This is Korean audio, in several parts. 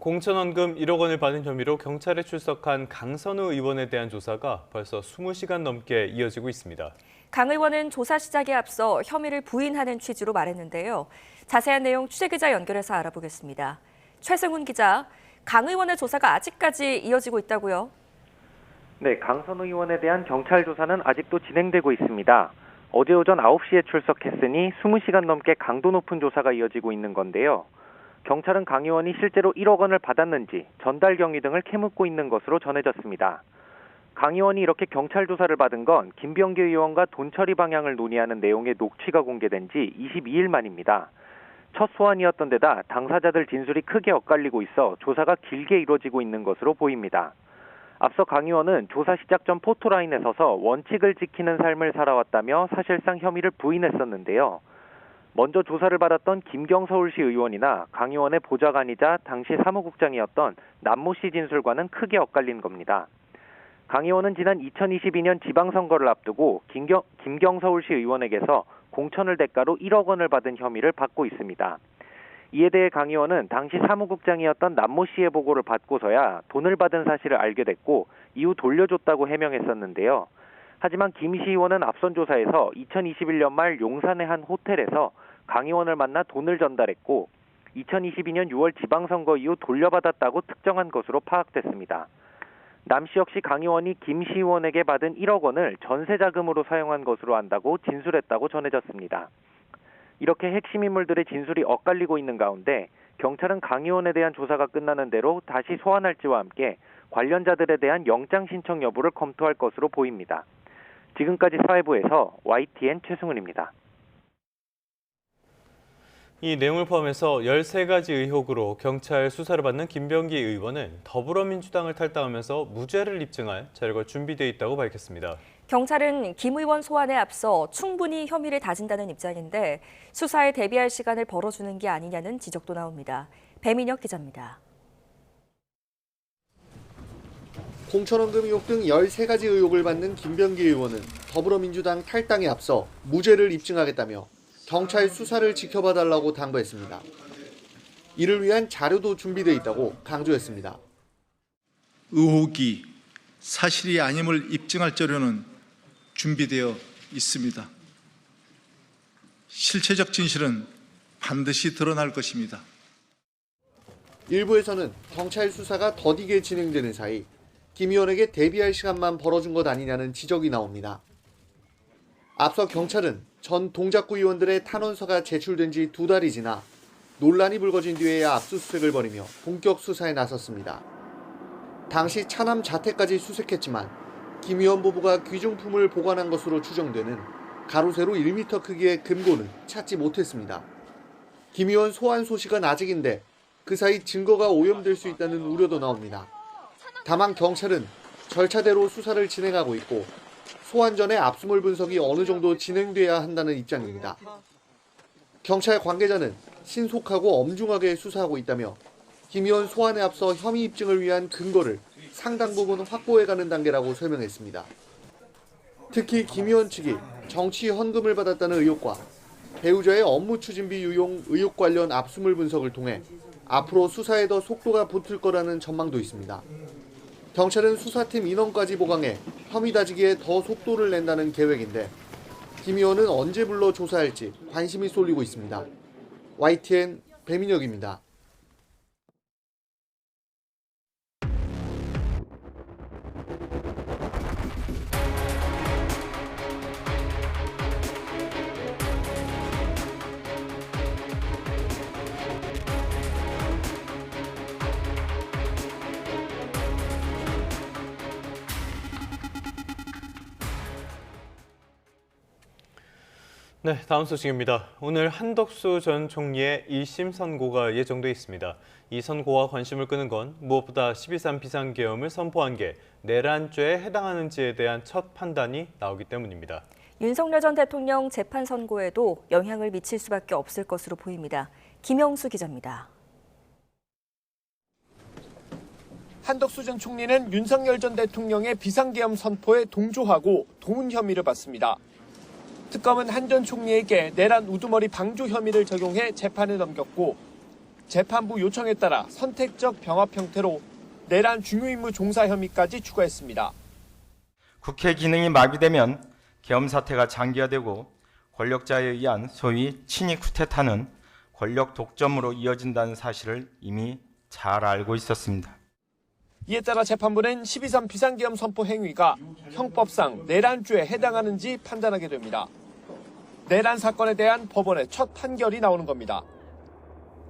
공천원금 1억 원을 받은 혐의로 경찰에 출석한 강선우 의원에 대한 조사가 벌써 20시간 넘게 이어지고 있습니다. 강 의원은 조사 시작에 앞서 혐의를 부인하는 취지로 말했는데요. 자세한 내용 취재기자 연결해서 알아보겠습니다. 최승훈 기자, 강 의원의 조사가 아직까지 이어지고 있다고요? 네, 강선우 의원에 대한 경찰 조사는 아직도 진행되고 있습니다. 어제 오전 9시에 출석했으니 20시간 넘게 강도 높은 조사가 이어지고 있는 건데요. 경찰은 강 의원이 실제로 1억 원을 받았는지 전달 경위 등을 캐묻고 있는 것으로 전해졌습니다. 강 의원이 이렇게 경찰 조사를 받은 건 김병기 의원과 돈 처리 방향을 논의하는 내용의 녹취가 공개된 지 22일 만입니다. 첫 소환이었던 데다 당사자들 진술이 크게 엇갈리고 있어 조사가 길게 이루어지고 있는 것으로 보입니다. 앞서 강 의원은 조사 시작 전 포토라인에 서서 원칙을 지키는 삶을 살아왔다며 사실상 혐의를 부인했었는데요. 먼저 조사를 받았던 김경 서울시 의원이나 강 의원의 보좌관이자 당시 사무국장이었던 남모 씨 진술과는 크게 엇갈린 겁니다. 강 의원은 지난 2022년 지방선거를 앞두고 김경 서울시 의원에게서 공천을 대가로 1억 원을 받은 혐의를 받고 있습니다. 이에 대해 강 의원은 당시 사무국장이었던 남모 씨의 보고를 받고서야 돈을 받은 사실을 알게 됐고 이후 돌려줬다고 해명했었는데요. 하지만 김 시 의원은 앞선 조사에서 2021년 말 용산의 한 호텔에서 강 의원을 만나 돈을 전달했고 2022년 6월 지방선거 이후 돌려받았다고 특정한 것으로 파악됐습니다. 남 씨 역시 강 의원이 김 시 의원에게 받은 1억 원을 전세자금으로 사용한 것으로 안다고 진술했다고 전해졌습니다. 이렇게 핵심 인물들의 진술이 엇갈리고 있는 가운데 경찰은 강 의원에 대한 조사가 끝나는 대로 다시 소환할지와 함께 관련자들에 대한 영장 신청 여부를 검토할 것으로 보입니다. 지금까지 사회부에서 YTN 최승훈입니다. 이 내용을 포함해서 13가지 의혹으로 경찰 수사를 받는 김병기 의원은 더불어민주당을 탈당하면서 무죄를 입증할 자료가 준비되어 있다고 밝혔습니다. 경찰은 김 의원 소환에 앞서 충분히 혐의를 다진다는 입장인데 수사에 대비할 시간을 벌어주는 게 아니냐는 지적도 나옵니다. 배민혁 기자입니다. 공천원금 의혹 등 13가지 의혹을 받는 김병기 의원은 더불어민주당 탈당에 앞서 무죄를 입증하겠다며 경찰 수사를 지켜봐달라고 당부했습니다. 이를 위한 자료도 준비되어 있다고 강조했습니다. 의혹이 사실이 아님을 입증할 자료는 준비되어 있습니다. 실체적 진실은 반드시 드러날 것입니다. 일부에서는 경찰 수사가 더디게 진행되는 사이 김 의원에게 대비할 시간만 벌어준 것 아니냐는 지적이 나옵니다. 앞서 경찰은 전 동작구 의원들의 탄원서가 제출된 지 2달이 지나 논란이 불거진 뒤에야 압수수색을 벌이며 본격 수사에 나섰습니다. 당시 차남 자택까지 수색했지만 김 의원 부부가 귀중품을 보관한 것으로 추정되는 가로 세로 1m 크기의 금고는 찾지 못했습니다. 김 의원 소환 소식은 아직인데 그 사이 증거가 오염될 수 있다는 우려도 나옵니다. 다만 경찰은 절차대로 수사를 진행하고 있고 소환 전에 압수물 분석이 어느 정도 진행돼야 한다는 입장입니다. 경찰 관계자는 신속하고 엄중하게 수사하고 있다며 김 의원 소환에 앞서 혐의 입증을 위한 근거를 상당 부분 확보해가는 단계라고 설명했습니다. 특히 김 의원 측이 정치 헌금을 받았다는 의혹과 배우자의 업무 추진비 유용 의혹 관련 압수물 분석을 통해 앞으로 수사에 더 속도가 붙을 거라는 전망도 있습니다. 경찰은 수사팀 인원까지 보강해 혐의 다지기에 더 속도를 낸다는 계획인데 김 의원은 언제 불러 조사할지 관심이 쏠리고 있습니다. YTN 배민혁입니다. 네, 다음 소식입니다. 오늘 한덕수 전 총리의 1심 선고가 예정돼 있습니다. 이 선고와 관심을 끄는 건 무엇보다 12.3 비상계엄을 선포한 게 내란죄에 해당하는지에 대한 첫 판단이 나오기 때문입니다. 윤석열 전 대통령 재판 선고에도 영향을 미칠 수밖에 없을 것으로 보입니다. 김영수 기자입니다. 한덕수 전 총리는 윤석열 전 대통령의 비상계엄 선포에 동조하고 도운 혐의를 받습니다. 특검은 한 전 총리에게 내란 우두머리 방조 혐의를 적용해 재판을 넘겼고 재판부 요청에 따라 선택적 병합 형태로 내란 중요임무 종사 혐의까지 추가했습니다. 국회 기능이 마비되면 계엄 사태가 장기화되고 권력자에 의한 소위 친위 쿠데타는 권력 독점으로 이어진다는 사실을 이미 잘 알고 있었습니다. 이에 따라 재판부는 12.3 비상계엄 선포 행위가 형법상 내란죄에 해당하는지 판단하게 됩니다. 내란 사건에 대한 법원의 첫 판결이 나오는 겁니다.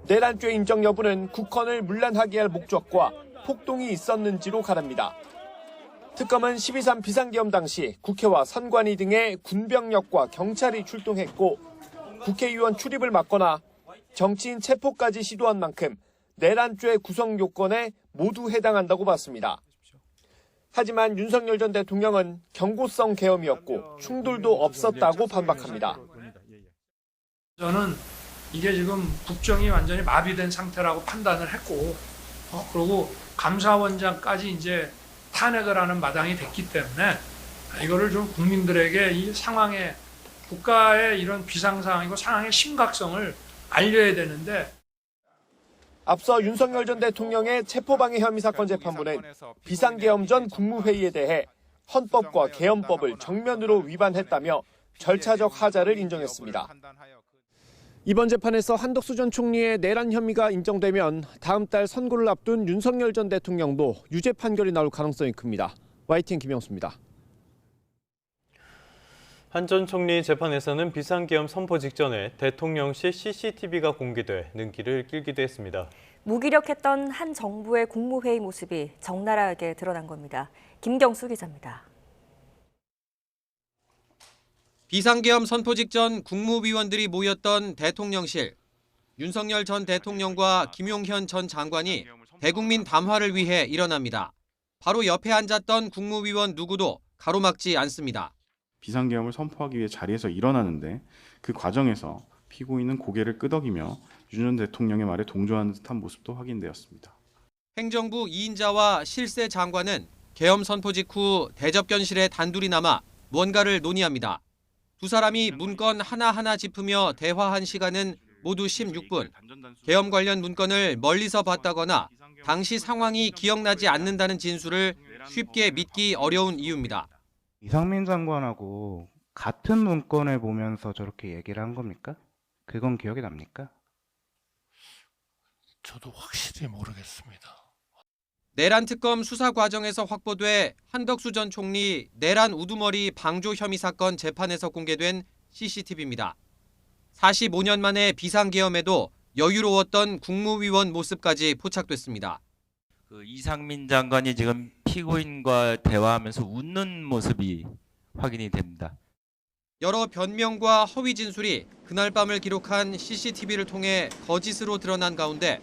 내란죄 인정 여부는 국헌을 문란하게 할 목적과 폭동이 있었는지로 가릅니다. 특검은 12.3 비상계엄 당시 국회와 선관위 등의 군병력과 경찰이 출동했고 국회의원 출입을 막거나 정치인 체포까지 시도한 만큼 내란죄 구성 요건에 모두 해당한다고 봤습니다. 하지만 윤석열 전 대통령은 경고성 계엄이었고 충돌도 없었다고 반박합니다. 저는 이게 지금 국정이 완전히 마비된 상태라고 판단을 했고, 그리고 감사원장까지 이제 탄핵을 하는 마당이 됐기 때문에 이거를 좀 국민들에게 이 상황에 국가의 이런 비상 상황이고 상황의 심각성을 알려야 되는데. 앞서 윤석열 전 대통령의 체포방해 혐의 사건 재판부는 비상계엄 전 국무회의에 대해 헌법과 계엄법을 정면으로 위반했다며 절차적 하자를 인정했습니다. 이번 재판에서 한덕수 전 총리의 내란 혐의가 인정되면 다음 달 선고를 앞둔 윤석열 전 대통령도 유죄 판결이 나올 가능성이 큽니다. YTN 김영수입니다. 한 전 총리 재판에서는 비상계엄 선포 직전에 대통령실 CCTV가 공개돼 눈길을 끌기도 했습니다. 무기력했던 한 정부의 국무회의 모습이 적나라하게 드러난 겁니다. 김경수 기자입니다. 비상계엄 선포 직전 국무위원들이 모였던 대통령실. 윤석열 전 대통령과 김용현 전 장관이 대국민 담화를 위해 일어납니다. 바로 옆에 앉았던 국무위원 누구도 가로막지 않습니다. 비상계엄을 선포하기 위해 자리에서 일어나는데 그 과정에서 피고인은 고개를 끄덕이며 윤 전 대통령의 말에 동조하는 듯한 모습도 확인되었습니다. 행정부 2인자와 실세 장관은 계엄 선포 직후 대접견실에 단둘이 남아 무언가를 논의합니다. 두 사람이 문건 하나하나 짚으며 대화한 시간은 모두 16분. 계엄 관련 문건을 멀리서 봤다거나 당시 상황이 기억나지 않는다는 진술을 쉽게 믿기 어려운 이유입니다. 이상민 장관하고 같은 문건을 보면서 저렇게 얘기를 한 겁니까? 그건 기억이 납니까? 저도 확실히 모르겠습니다. 내란 특검 수사 과정에서 확보돼 한덕수 전 총리 내란 우두머리 방조 혐의 사건 재판에서 공개된 CCTV입니다. 45년 만에 비상계엄에도 여유로웠던 국무위원 모습까지 포착됐습니다. 이상민 장관이 지금 피고인과 대화하면서 웃는 모습이 확인이 됩니다. 여러 변명과 허위 진술이 그날 밤을 기록한 CCTV를 통해 거짓으로 드러난 가운데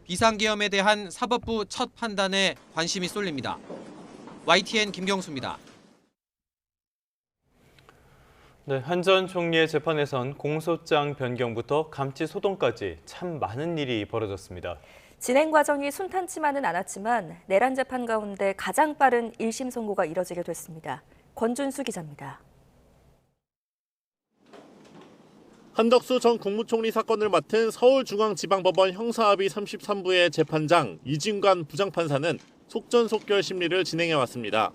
비상계엄에 대한 사법부 첫 판단에 관심이 쏠립니다. YTN 김경수입니다. 네, 한 전 총리의 재판에선 공소장 변경부터 감치 소동까지 참 많은 일이 벌어졌습니다. 진행 과정이 순탄치만은 않았지만 내란 재판 가운데 가장 빠른 1심 선고가 이뤄지게 됐습니다. 권준수 기자입니다. 한덕수 전 국무총리 사건을 맡은 서울중앙지방법원 형사합의 33부의 재판장 이진관 부장판사는 속전속결 심리를 진행해왔습니다.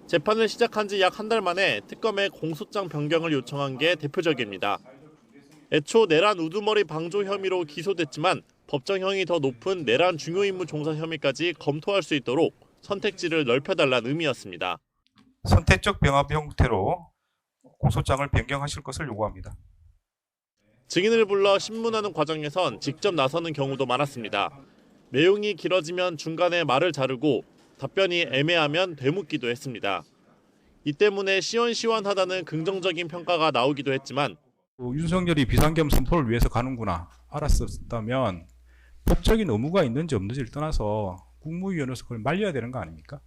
재판을 시작한 지 약 한 달 만에 특검에 공소장 변경을 요청한 게 대표적입니다. 애초 내란 우두머리 방조 혐의로 기소됐지만 법정형이 더 높은 내란 중요임무 종사 혐의까지 검토할 수 있도록 선택지를 넓혀달라는 의미였습니다. 선택적 병합 형태로 공소장을 변경하실 것을 요구합니다. 증인을 불러 신문하는 과정에선 직접 나서는 경우도 많았습니다. 내용이 길어지면 중간에 말을 자르고 답변이 애매하면 되묻기도 했습니다. 이 때문에 시원시원하다는 긍정적인 평가가 나오기도 했지만 윤석열이 비상계엄 선포를 위해서 가는구나 알았었다면 법적인 의무가 있는지 없는지를 떠나서 국무위원으로서 그걸 말려야 되는 거 아닙니까?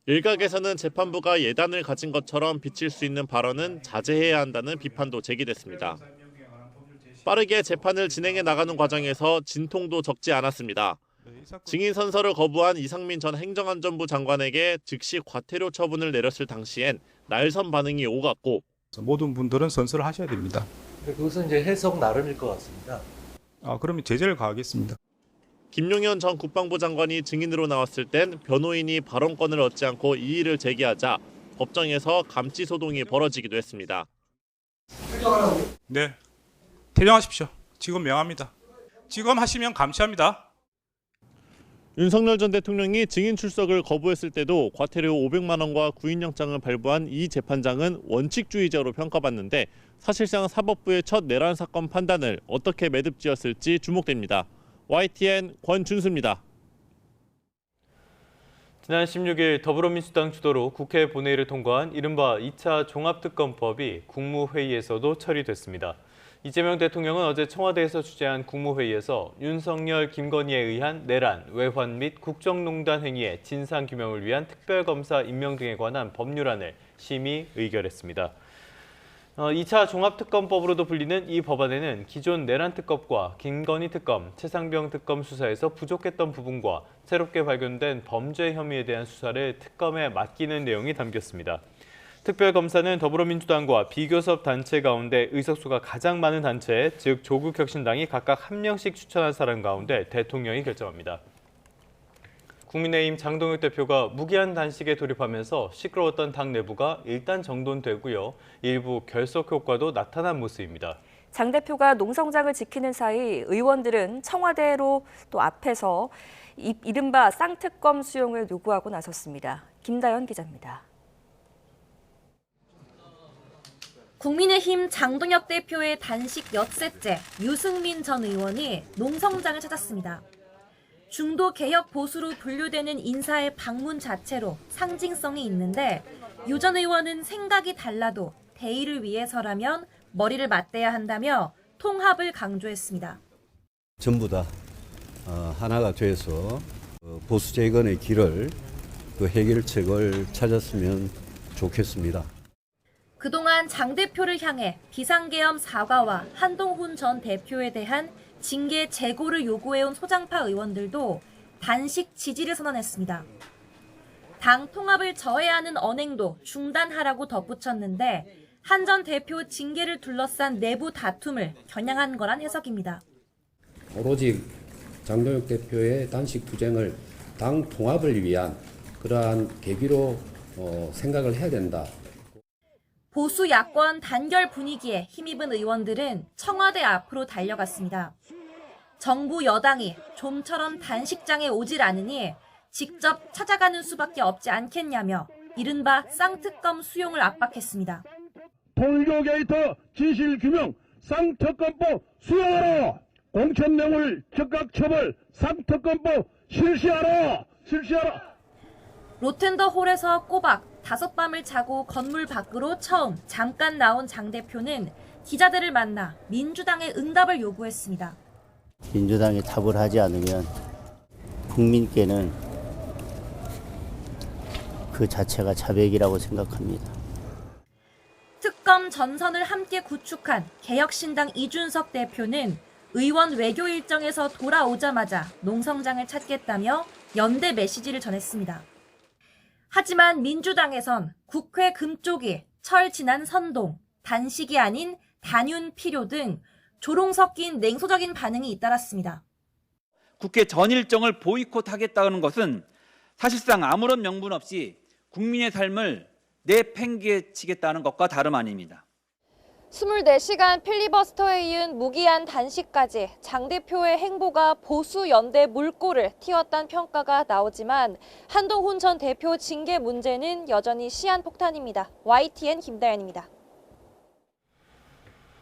일각에서는 재판부가 예단을 가진 것처럼 비칠 수 있는 발언은 자제해야 한다는 비판도 제기됐습니다. 빠르게 재판을 진행해 나가는 과정에서 진통도 적지 않았습니다. 증인 선서를 거부한 이상민 전 행정안전부 장관에게 즉시 과태료 처분을 내렸을 당시엔 날선 반응이 오갔고 모든 분들은 선서를 하셔야 됩니다. 그것은 이제 해석 나름일 것 같습니다. 그러면 제재를 가하겠습니다. 김용현 전 국방부 장관이 증인으로 나왔을 땐 변호인이 발언권을 얻지 않고 이의를 제기하자 법정에서 감치 소동이 벌어지기도 했습니다. 네, 퇴정하십시오. 지금 명합니다. 지금 하시면 감시합니다. 윤석열 전 대통령이 증인 출석을 거부했을 때도 과태료 500만 원과 구인영장을 발부한 이 재판장은 원칙주의자로 평가받는데 사실상 사법부의 첫 내란 사건 판단을 어떻게 매듭지었을지 주목됩니다. YTN 권준수입니다. 지난 16일 더불어민주당 주도로 국회 본회의를 통과한 이른바 2차 종합특검법이 국무회의에서도 처리됐습니다. 이재명 대통령은 어제 청와대에서 주재한 국무회의에서 윤석열, 김건희에 의한 내란, 외환 및 국정농단 행위의 진상규명을 위한 특별검사 임명 등에 관한 법률안을 심의 의결했습니다. 2차 종합특검법으로도 불리는 이 법안에는 기존 내란특검과 김건희 특검, 최상병 특검 수사에서 부족했던 부분과 새롭게 발견된 범죄 혐의에 대한 수사를 특검에 맡기는 내용이 담겼습니다. 특별검사는 더불어민주당과 비교섭 단체 가운데 의석수가 가장 많은 단체, 즉 조국혁신당이 각각 한 명씩 추천한 사람 가운데 대통령이 결정합니다. 국민의힘 장동혁 대표가 무기한 단식에 돌입하면서 시끄러웠던 당 내부가 일단 정돈되고요. 일부 결속 효과도 나타난 모습입니다. 장 대표가 농성장을 지키는 사이 의원들은 청와대로 또 앞에서 이른바 쌍특검 수용을 요구하고 나섰습니다. 김다연 기자입니다. 국민의힘 장동혁 대표의 단식 엿새째 유승민 전 의원이 농성장을 찾았습니다. 중도 개혁 보수로 분류되는 인사의 방문 자체로 상징성이 있는데 유 전 의원은 생각이 달라도 대의를 위해서라면 머리를 맞대야 한다며 통합을 강조했습니다. 전부 다 하나가 돼서 보수 재건의 길을 해결책을 찾았으면 좋겠습니다. 그동안 장 대표를 향해 비상계엄 사과와 한동훈 전 대표에 대한 징계 재고를 요구해온 소장파 의원들도 단식 지지를 선언했습니다. 당 통합을 저해하는 언행도 중단하라고 덧붙였는데 한 전 대표 징계를 둘러싼 내부 다툼을 겨냥한 거란 해석입니다. 오로지 장동혁 대표의 단식 투쟁을 당 통합을 위한 그러한 계기로 생각을 해야 된다. 보수 야권 단결 분위기에 힘입은 의원들은 청와대 앞으로 달려갔습니다. 정부 여당이 좀처럼 단식장에 오질 않으니 직접 찾아가는 수밖에 없지 않겠냐며 이른바 쌍특검 수용을 압박했습니다. 통일교 진실규명 쌍특검법 수용하라. 공천명을 즉각 처벌 쌍특검법 실시하라. 로텐더 홀에서 꼬박 5밤을 자고 건물 밖으로 처음 잠깐 나온 장 대표는 기자들을 만나 민주당의 응답을 요구했습니다. 민주당이 답을 하지 않으면 국민께는 그 자체가 자백이라고 생각합니다. 특검 전선을 함께 구축한 개혁신당 이준석 대표는 의원 외교 일정에서 돌아오자마자 농성장을 찾겠다며 연대 메시지를 전했습니다. 하지만 민주당에선 국회 금쪽이, 철 지난 선동, 단식이 아닌 단윤 필요 등 조롱 섞인 냉소적인 반응이 잇따랐습니다. 국회 전 일정을 보이콧하겠다는 것은 사실상 아무런 명분 없이 국민의 삶을 내팽개치겠다는 것과 다름 아닙니다. 24시간 필리버스터에 이은 무기한 단식까지 장 대표의 행보가 보수 연대 물꼬를 틔웠다는 평가가 나오지만 한동훈 전 대표 징계 문제는 여전히 시한폭탄입니다. YTN 김다연입니다.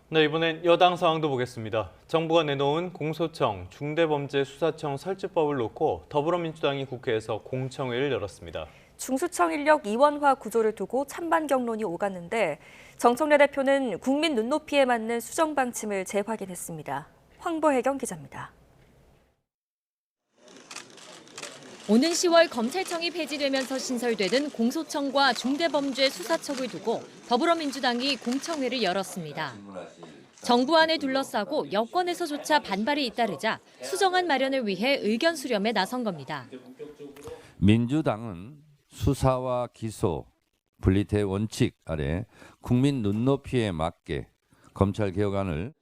네, 이번엔 여당 상황도 보겠습니다. 정부가 내놓은 공소청, 중대범죄수사청 설치법을 놓고 더불어민주당이 국회에서 공청회를 열었습니다. 중수청 인력 이원화 구조를 두고 찬반 격론이 오갔는데 정청래 대표는 국민 눈높이에 맞는 수정 방침을 재확인했습니다. 황보혜경 기자입니다. 오는 10월 검찰청이 폐지되면서 신설되는 공소청과 중대범죄수사청을 두고 더불어민주당이 공청회를 열었습니다. 정부안을 둘러싸고 여권에서조차 반발이 잇따르자 수정안 마련을 위해 의견 수렴에 나선 겁니다. 민주당은 수사와 기소, 분리대 원칙 아래 국민 눈높이에 맞게 검찰 개혁안을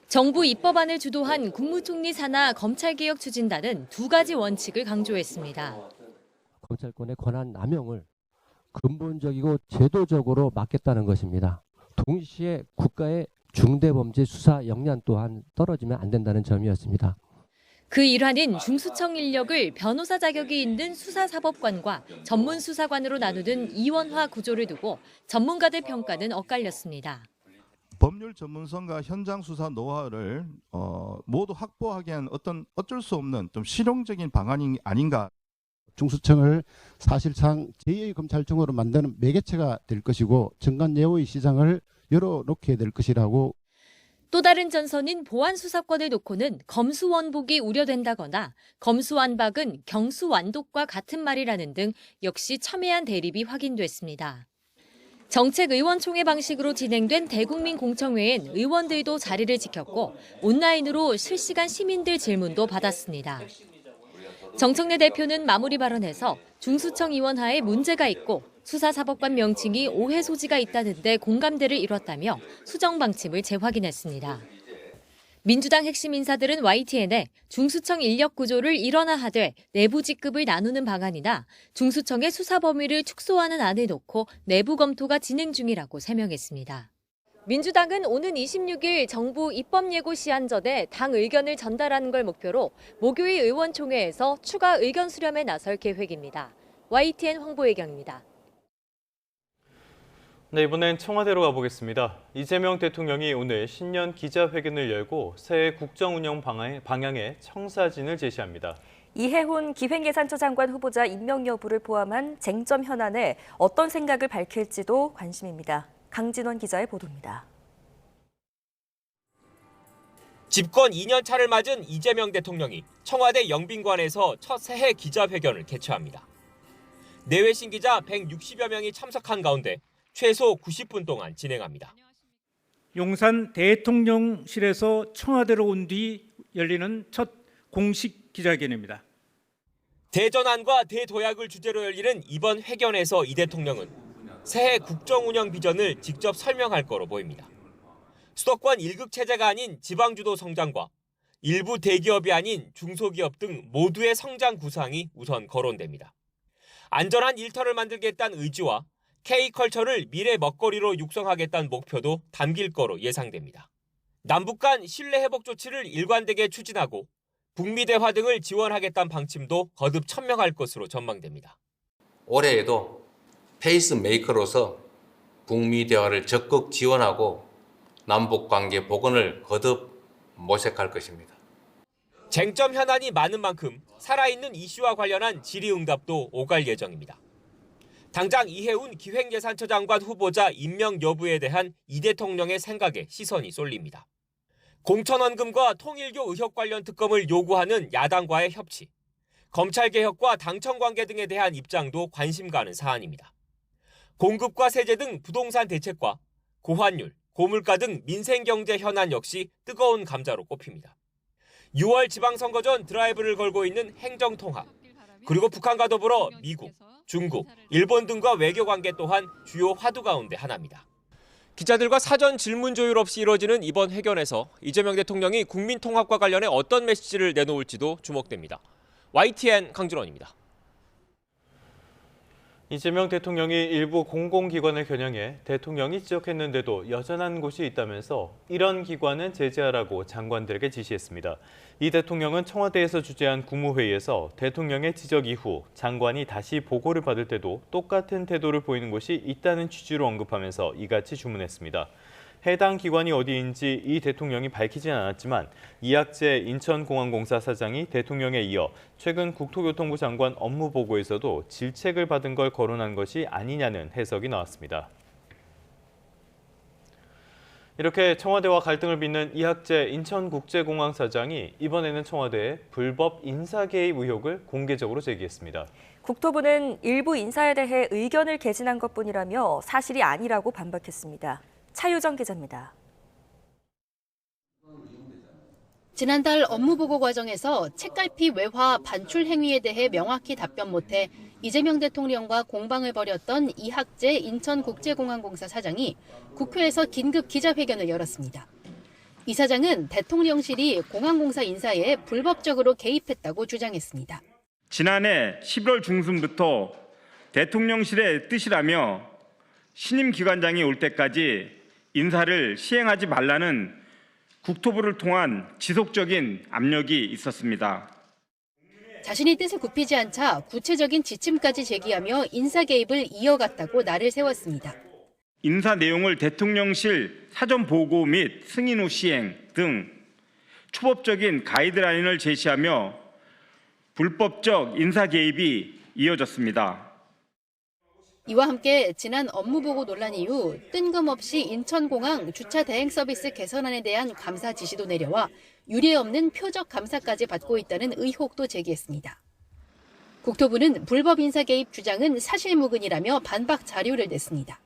정부 입법안을 주도한 국무총리 산하 검찰개혁 추진단은 두 가지 원칙을 강조했습니다. 검찰권의 권한 남용을 근본적이고 제도적으로 막겠다는 것입니다. 동시에 국가의 중대범죄 수사 역량 또한 떨어지면 안 된다는 점이었습니다. 그 일환인 중수청 인력을 변호사 자격이 있는 수사사법관과 전문수사관으로 나누는 이원화 구조를 두고 전문가들 평가는 엇갈렸습니다. 법률 전문성과 현장 수사 노하우를 모두 확보하기 위한 어쩔 수 없는 좀 실용적인 방안이 아닌가. 중수청을 사실상 제2의 검찰청으로 만드는 매개체가 될 것이고 정관 예우의 시장을 열어놓게 될 것이라고. 또 다른 전선인 보안수사권을 놓고는 검수원복이 우려된다거나 검수완박은 경수완독과 같은 말이라는 등 역시 첨예한 대립이 확인됐습니다. 정책의원총회 방식으로 진행된 대국민 공청회엔 의원들도 자리를 지켰고 온라인으로 실시간 시민들 질문도 받았습니다. 정청래 대표는 마무리 발언에서 중수청 위원하에 문제가 있고 수사사법관 명칭이 오해 소지가 있다는 데 공감대를 이뤘다며 수정 방침을 재확인했습니다. 민주당 핵심 인사들은 YTN에 중수청 인력 구조를 일원화하되 내부 직급을 나누는 방안이나 중수청의 수사 범위를 축소하는 안을 놓고 내부 검토가 진행 중이라고 설명했습니다. 민주당은 오는 26일 정부 입법예고 시한 전에 당 의견을 전달하는 걸 목표로 목요일 의원총회에서 추가 의견 수렴에 나설 계획입니다. YTN 황보혜경입니다. 네, 이번엔 청와대로 가보겠습니다. 이재명 대통령이 오늘 신년 기자회견을 열고 새해 국정운영 방향에 청사진을 제시합니다. 이해훈 기획예산처 장관 후보자 임명 여부를 포함한 쟁점 현안에 어떤 생각을 밝힐지도 관심입니다. 강진원 기자의 보도입니다. 집권 2년 차를 맞은 이재명 대통령이 청와대 영빈관에서 첫 새해 기자회견을 개최합니다. 내외신 기자 160여 명이 참석한 가운데 최소 90분 동안 진행합니다. 용산 대통령실에서 청와대로 온 뒤 열리는 첫 공식 기자회견입니다. 대전환과 대도약을 주제로 열리는 이번 회견에서 이 대통령은 새해 국정운영 비전을 직접 설명할 거로 보입니다. 수도권 1급 체제가 아닌 지방주도 성장과 일부 대기업이 아닌 중소기업 등 모두의 성장 구상이 우선 거론됩니다. 안전한 일터를 만들겠다는 의지와 K컬처를 미래 먹거리로 육성하겠다는 목표도 담길 거로 예상됩니다. 남북 간 신뢰 회복 조치를 일관되게 추진하고 북미 대화 등을 지원하겠다는 방침도 거듭 천명할 것으로 전망됩니다. 올해에도 페이스메이커로서 북미 대화를 적극 지원하고 남북 관계 복원을 거듭 모색할 것입니다. 쟁점 현안이 많은 만큼 살아있는 이슈와 관련한 질의응답도 오갈 예정입니다. 당장 이해훈 기획예산처 장관 후보자 임명 여부에 대한 이 대통령의 생각에 시선이 쏠립니다. 공천원금과 통일교 의혹 관련 특검을 요구하는 야당과의 협치, 검찰개혁과 당청 관계 등에 대한 입장도 관심 가는 사안입니다. 공급과 세제 등 부동산 대책과 고환율, 고물가 등 민생경제 현안 역시 뜨거운 감자로 꼽힙니다. 6월 지방선거 전 드라이브를 걸고 있는 행정통합, 그리고 북한과 더불어 미국, 중국, 일본 등과 외교관계 또한 주요 화두 가운데 하나입니다. 기자들과 사전 질문 조율 없이 이뤄지는 이번 회견에서 이재명 대통령이 국민 통합과 관련해 어떤 메시지를 내놓을지도 주목됩니다. YTN 강준원입니다. 이재명 대통령이 일부 공공기관을 겨냥해 대통령이 지적했는데도 여전한 곳이 있다면서 이런 기관은 제재하라고 장관들에게 지시했습니다. 이 대통령은 청와대에서 주재한 국무회의에서 대통령의 지적 이후 장관이 다시 보고를 받을 때도 똑같은 태도를 보이는 곳이 있다는 취지로 언급하면서 이같이 주문했습니다. 해당 기관이 어디인지 이 대통령이 밝히진 않았지만 이학재 인천공항공사 사장이 대통령에 이어 최근 국토교통부 장관 업무보고에서도 질책을 받은 걸 거론한 것이 아니냐는 해석이 나왔습니다. 이렇게 청와대와 갈등을 빚는 이학재 인천국제공항 사장이 이번에는 청와대에 불법 인사 개입 의혹을 공개적으로 제기했습니다. 국토부는 일부 인사에 대해 의견을 개진한 것뿐이라며 사실이 아니라고 반박했습니다. 차유정 기자입니다. 지난달 업무보고 과정에서 책갈피 외화 반출 행위에 대해 명확히 답변 못해 이재명 대통령과 공방을 벌였던 이학재 인천국제공항공사 사장이 국회에서 긴급 기자회견을 열었습니다. 이 사장은 대통령실이 공항공사 인사에 불법적으로 개입했다고 주장했습니다. 지난해 11월 중순부터 대통령실의 뜻이라며 신임 기관장이 올 때까지 인사를 시행하지 말라는 국토부를 통한 지속적인 압력이 있었습니다. 자신이 뜻을 굽히지 않자 구체적인 지침까지 제기하며 인사 개입을 이어갔다고 날을 세웠습니다. 인사 내용을 대통령실 사전 보고 및 승인 후 시행 등 초법적인 가이드라인을 제시하며 불법적 인사 개입이 이어졌습니다. 이와 함께 지난 업무보고 논란 이후 뜬금없이 인천공항 주차 대행 서비스 개선안에 대한 감사 지시도 내려와 유례 없는 표적 감사까지 받고 있다는 의혹도 제기했습니다. 국토부는 불법 인사 개입 주장은 사실무근이라며 반박 자료를 냈습니다.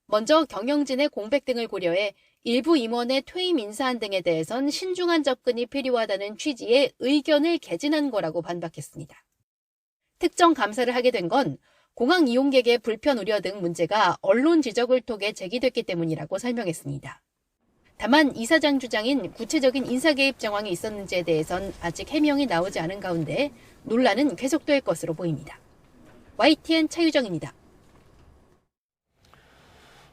먼저 경영진의 공백 등을 고려해 일부 임원의 퇴임 인사안 등에 대해선 신중한 접근이 필요하다는 취지의 의견을 개진한 거라고 반박했습니다. 특정 감사를 하게 된 건 공항 이용객의 불편 우려 등 문제가 언론 지적을 통해 제기됐기 때문이라고 설명했습니다. 다만 이 사장 주장인 구체적인 인사 개입 정황이 있었는지에 대해선 아직 해명이 나오지 않은 가운데 논란은 계속될 것으로 보입니다. YTN 차유정입니다.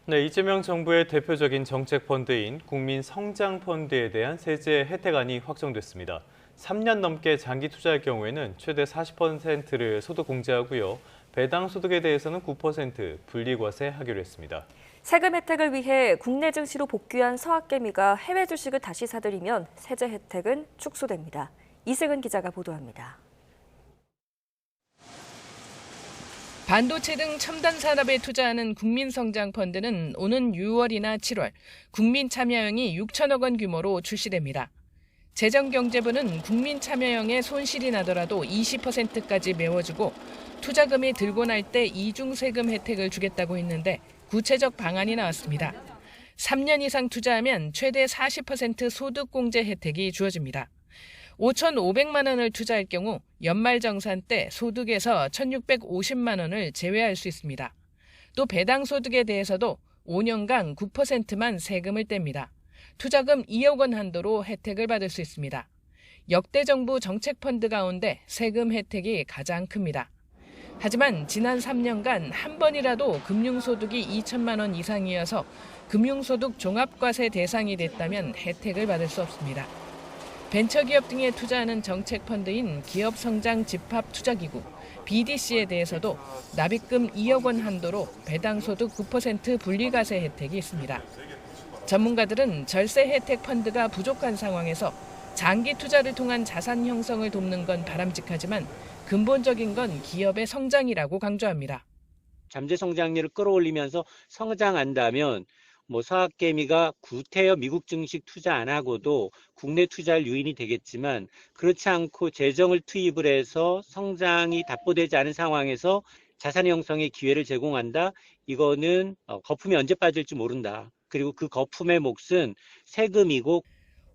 네, 이재명 정부의 대표적인 정책 펀드인 국민성장펀드에 대한 세제 혜택안이 확정됐습니다. 3년 넘게 장기 투자할 경우에는 최대 40%를 소득 공제하고요. 배당 소득에 대해서는 9% 분리과세하기로 했습니다. 세금 혜택을 위해 국내 증시로 복귀한 서학개미가 해외 주식을 다시 사들이면 세제 혜택은 축소됩니다. 이승은 기자가 보도합니다. 반도체 등 첨단 산업에 투자하는 국민성장펀드는 오는 6월이나 7월 국민 참여형이 6천억 원 규모로 출시됩니다. 재정경제부는 국민 참여형에 손실이 나더라도 20%까지 메워주고 투자금이 들고 날 때 이중 세금 혜택을 주겠다고 했는데 구체적 방안이 나왔습니다. 3년 이상 투자하면 최대 40% 소득공제 혜택이 주어집니다. 5,500만 원을 투자할 경우 연말정산 때 소득에서 1,650만 원을 제외할 수 있습니다. 또 배당 소득에 대해서도 5년간 9%만 세금을 뗍니다. 투자금 2억 원 한도로 혜택을 받을 수 있습니다. 역대 정부 정책 펀드 가운데 세금 혜택이 가장 큽니다. 하지만 지난 3년간 한 번이라도 금융소득이 2천만 원 이상이어서 금융소득 종합과세 대상이 됐다면 혜택을 받을 수 없습니다. 벤처기업 등에 투자하는 정책펀드인 기업성장집합투자기구 BDC에 대해서도 납입금 2억 원 한도로 배당소득 9% 분리과세 혜택이 있습니다. 전문가들은 절세 혜택 펀드가 부족한 상황에서 장기 투자를 통한 자산 형성을 돕는 건 바람직하지만 근본적인 건 기업의 성장이라고 강조합니다. 잠재 성장률을 끌어올리면서 성장한다면 서학개미가 구태여 미국 증시 투자 안 하고도 국내 투자할 요인이 되겠지만 그렇지 않고 재정을 투입을 해서 성장이 답보되지 않은 상황에서 자산 형성의 기회를 제공한다. 이거는 거품이 언제 빠질지 모른다. 그리고 그 거품의 몫은 세금이고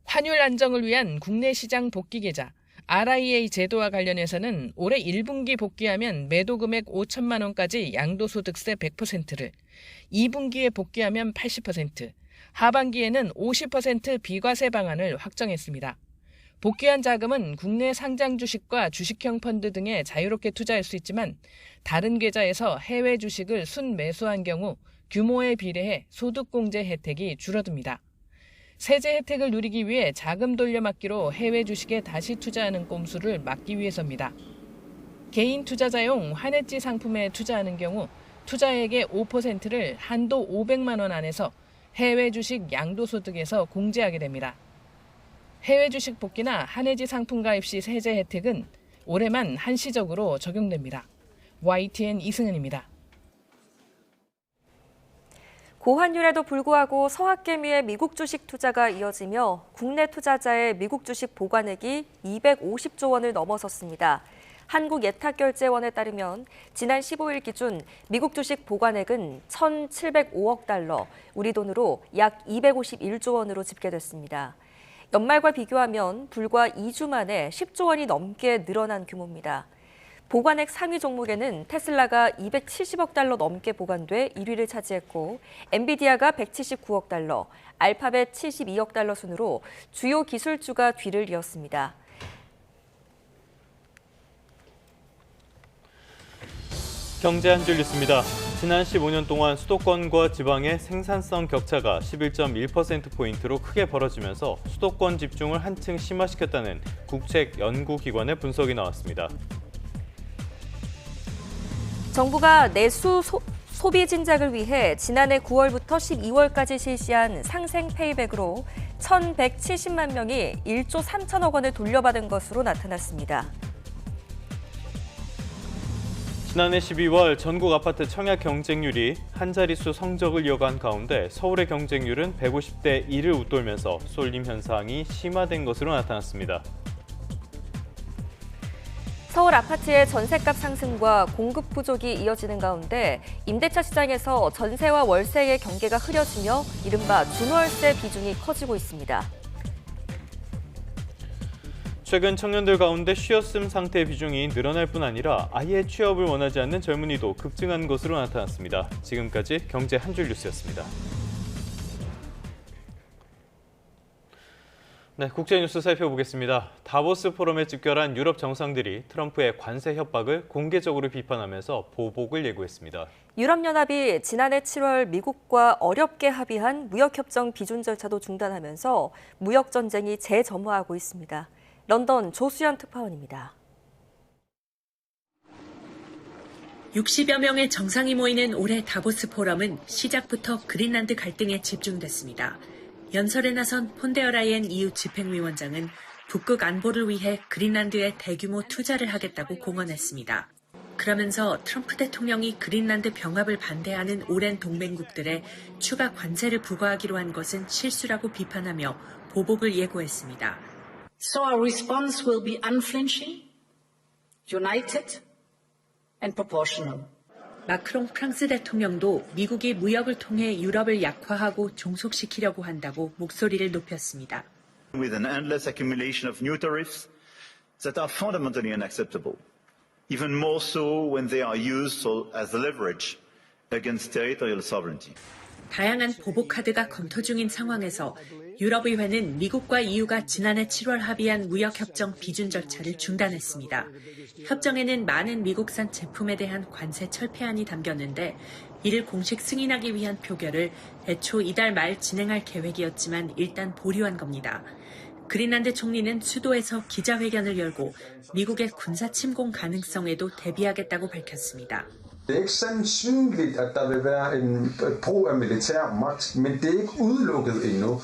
환율 안정을 위한 국내 시장 복귀 계좌 RIA 제도와 관련해서는 올해 1분기 복귀하면 매도 금액 5천만 원까지 양도소득세 100%를, 2분기에 복귀하면 80%, 하반기에는 50% 비과세 방안을 확정했습니다. 복귀한 자금은 국내 상장 주식과 주식형 펀드 등에 자유롭게 투자할 수 있지만 다른 계좌에서 해외 주식을 순매수한 경우 규모에 비례해 소득공제 혜택이 줄어듭니다. 세제 혜택을 누리기 위해 자금 돌려막기로 해외 주식에 다시 투자하는 꼼수를 막기 위해서입니다. 개인 투자자용 환해지 상품에 투자하는 경우 투자액의 5%를 한도 500만 원 안에서 해외 주식 양도소득에서 공제하게 됩니다. 해외 주식 복귀나 한해지 상품 가입 시 세제 혜택은 올해만 한시적으로 적용됩니다. YTN 이승은입니다. 고환율에도 불구하고 서학개미의 미국 주식 투자가 이어지며 국내 투자자의 미국 주식 보관액이 250조 원을 넘어섰습니다. 한국예탁결제원에 따르면 지난 15일 기준 미국 주식 보관액은 1,705억 달러, 우리 돈으로 약 251조 원으로 집계됐습니다. 연말과 비교하면 불과 2주 만에 10조 원이 넘게 늘어난 규모입니다. 보관액 상위 종목에는 테슬라가 270억 달러 넘게 보관돼 1위를 차지했고 엔비디아가 179억 달러, 알파벳 72억 달러 순으로 주요 기술주가 뒤를 이었습니다. 경제 한 줄 뉴스입니다. 지난 15년 동안 수도권과 지방의 생산성 격차가 11.1%포인트로 크게 벌어지면서 수도권 집중을 한층 심화시켰다는 국책연구기관의 분석이 나왔습니다. 정부가 내수 소비 진작을 위해 지난해 9월부터 12월까지 실시한 상생 페이백으로 1,170만 명이 1조 3천억 원을 돌려받은 것으로 나타났습니다. 지난해 12월 전국 아파트 청약 경쟁률이 한 자릿수 성적을 이어간 가운데 서울의 경쟁률은 150대 1을 웃돌면서 쏠림 현상이 심화된 것으로 나타났습니다. 서울 아파트의 전셋값 상승과 공급 부족이 이어지는 가운데 임대차 시장에서 전세와 월세의 경계가 흐려지며 이른바 준월세 비중이 커지고 있습니다. 최근 청년들 가운데 쉬었음 상태의 비중이 늘어날 뿐 아니라 아예 취업을 원하지 않는 젊은이도 급증한 것으로 나타났습니다. 지금까지 경제 한 줄 뉴스였습니다. 네, 국제뉴스 살펴보겠습니다. 다보스 포럼에 집결한 유럽 정상들이 트럼프의 관세 협박을 공개적으로 비판하면서 보복을 예고했습니다. 유럽연합이 지난해 7월 미국과 어렵게 합의한 무역협정 비준 절차도 중단하면서 무역 전쟁이 재점화하고 있습니다. 런던 조수연 특파원입니다. 60여 명의 정상이 모이는 올해 다보스 포럼은 시작부터 그린란드 갈등에 집중됐습니다. 연설에 나선 폰데어라이엔 EU 집행위원장은 북극 안보를 위해 그린란드에 대규모 투자를 하겠다고 공언했습니다. 그러면서 트럼프 대통령이 그린란드 병합을 반대하는 오랜 동맹국들에 추가 관세를 부과하기로 한 것은 실수라고 비판하며 보복을 예고했습니다. So our response will be unflinching, united and proportional. 마크롱 프랑스 대통령도 미국이 무역을 통해 유럽을 약화하고 종속시키려고 한다고 목소리를 높였습니다. With an endless accumulation of new tariffs that are fundamentally unacceptable, even more so when they are used as leverage against territorial sovereignty. 다양한 보복 카드가 검토 중인 상황에서 유럽의회는 미국과 EU가 지난해 7월 합의한 무역협정 비준 절차를 중단했습니다. 협정에는 많은 미국산 제품에 대한 관세 철폐안이 담겼는데 이를 공식 승인하기 위한 표결을 애초 이달 말 진행할 계획이었지만 일단 보류한 겁니다. 그린란드 총리는 수도에서 기자회견을 열고 미국의 군사 침공 가능성에도 대비하겠다고 밝혔습니다. Det er ikke sandsynligt, at der vil være en brug af militær magt, men det er ikke udelukket endnu.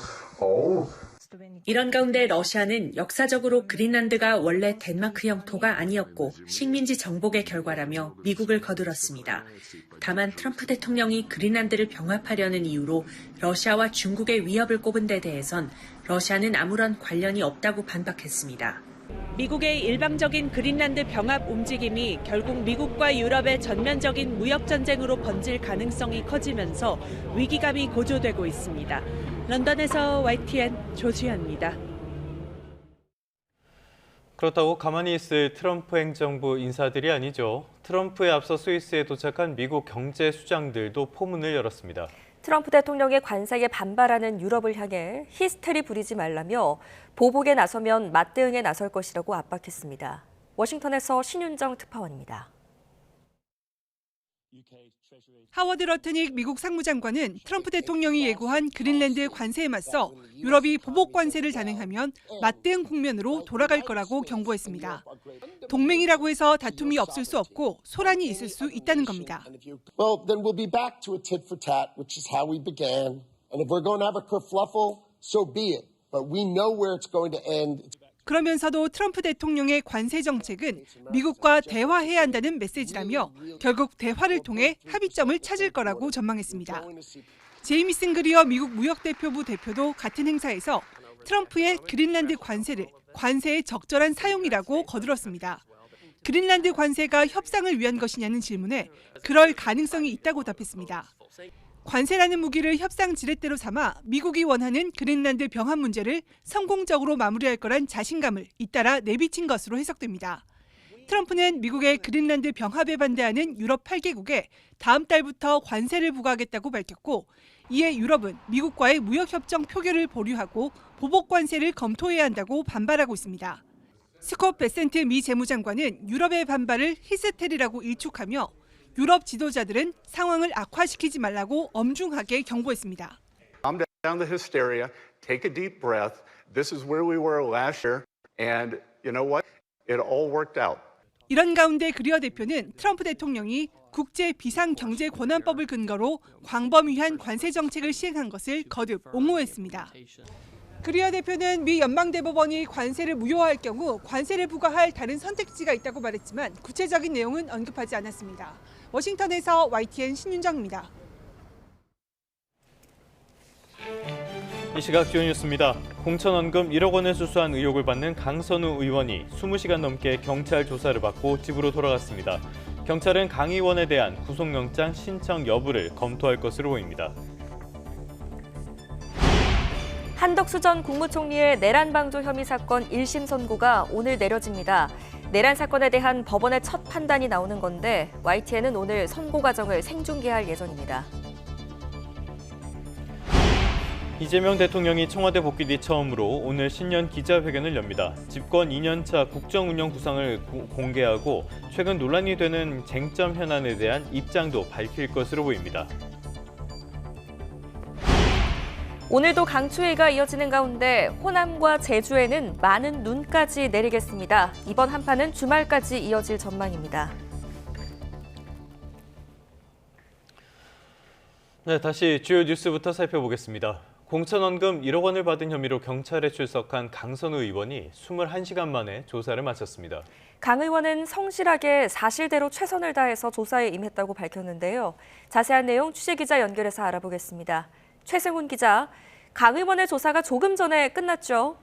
이런 가운데 러시아는 역사적으로 그린란드가 원래 덴마크 영토가 아니었고 식민지 정복의 결과라며 미국을 거들었습니다. 다만 트럼프 대통령이 그린란드를 병합하려는 이유로 러시아와 중국의 위협을 꼽은 데 대해선 러시아는 아무런 관련이 없다고 반박했습니다. 미국의 일방적인 그린란드 병합 움직임이 결국 미국과 유럽의 전면적인 무역 전쟁으로 번질 가능성이 커지면서 위기감이 고조되고 있습니다. 런던에서 YTN 조수연입니다. 그렇다고 가만히 있을 트럼프 행정부 인사들이 아니죠. 트럼프에 앞서 스위스에 도착한 미국 경제 수장들도 포문을 열었습니다. 트럼프 대통령의 관세에 반발하는 유럽을 향해 히스테리 부리지 말라며 보복에 나서면 맞대응에 나설 것이라고 압박했습니다. 워싱턴에서 신윤정 특파원입니다. 하워드 러트닉 미국 상무장관은 트럼프 대통령이 예고한 그린란드 관세에 맞서 유럽이 보복 관세를 단행하면 맞대응 국면으로 돌아갈 거라고 경고했습니다. 동맹이라고 해서 다툼이 없을 수 없고 소란이 있을 수 있다는 겁니다. Well, then we'll be back to a tit for tat, which is how we began. And if we're going to have a kerfluffle, so be it. But we know where it's going to end. 그러면서도 트럼프 대통령의 관세 정책은 미국과 대화해야 한다는 메시지라며 결국 대화를 통해 합의점을 찾을 거라고 전망했습니다. 제이미슨 그리어 미국 무역대표부 대표도 같은 행사에서 트럼프의 그린란드 관세를 관세의 적절한 사용이라고 거들었습니다. 그린란드 관세가 협상을 위한 것이냐는 질문에 그럴 가능성이 있다고 답했습니다. 관세라는 무기를 협상 지렛대로 삼아 미국이 원하는 그린란드 병합 문제를 성공적으로 마무리할 거란 자신감을 잇따라 내비친 것으로 해석됩니다. 트럼프는 미국의 그린란드 병합에 반대하는 유럽 8개국에 다음 달부터 관세를 부과하겠다고 밝혔고, 이에 유럽은 미국과의 무역협정 표결을 보류하고 보복 관세를 검토해야 한다고 반발하고 있습니다. 스콧 베센트 미 재무장관은 유럽의 반발을 히스테리라고 일축하며 유럽 지도자들은 상황을 악화시키지 말라고 엄중하게 경고했습니다. Calm down the hysteria, take a deep breath. This is where we were last year, and you know what? It all worked out. 이런 가운데 그리어 대표는 트럼프 대통령이 국제 비상경제권한법을 근거로 광범위한 관세 정책을 시행한 것을 거듭 옹호했습니다. 그리어 대표는 미 연방대법원이 관세를 무효화할 경우 관세를 부과할 다른 선택지가 있다고 말했지만 구체적인 내용은 언급하지 않았습니다. 워싱턴에서 YTN 신윤정입니다. 이 시각 주요 뉴스입니다. 공천원금 1억 원을 수수한 의혹을 받는 강선우 의원이 20시간 넘게 경찰 조사를 받고 집으로 돌아갔습니다. 경찰은 강 의원에 대한 구속영장 신청 여부를 검토할 것으로 보입니다. 한덕수 전 국무총리의 내란 방조 혐의 사건 1심 선고가 오늘 내려집니다. 내란 사건에 대한 법원의 첫 판단이 나오는 건데 YTN은 오늘 선고 과정을 생중계할 예정입니다. 이재명 대통령이 청와대 복귀 뒤 처음으로 오늘 신년 기자회견을 엽니다. 집권 2년차 국정운영 구상을 공개하고 최근 논란이 되는 쟁점 현안에 대한 입장도 밝힐 것으로 보입니다. 오늘도 강추위가 이어지는 가운데 호남과 제주에는 많은 눈까지 내리겠습니다. 이번 한파는 주말까지 이어질 전망입니다. 네, 다시 주요 뉴스부터 살펴보겠습니다. 공천원금 1억 원을 받은 혐의로 경찰에 출석한 강선우 의원이 21시간 만에 조사를 마쳤습니다. 강 의원은 성실하게 사실대로 최선을 다해서 조사에 임했다고 밝혔는데요. 자세한 내용 취재기자 연결해서 알아보겠습니다. 최승훈 기자, 강 의원의 조사가 조금 전에 끝났죠?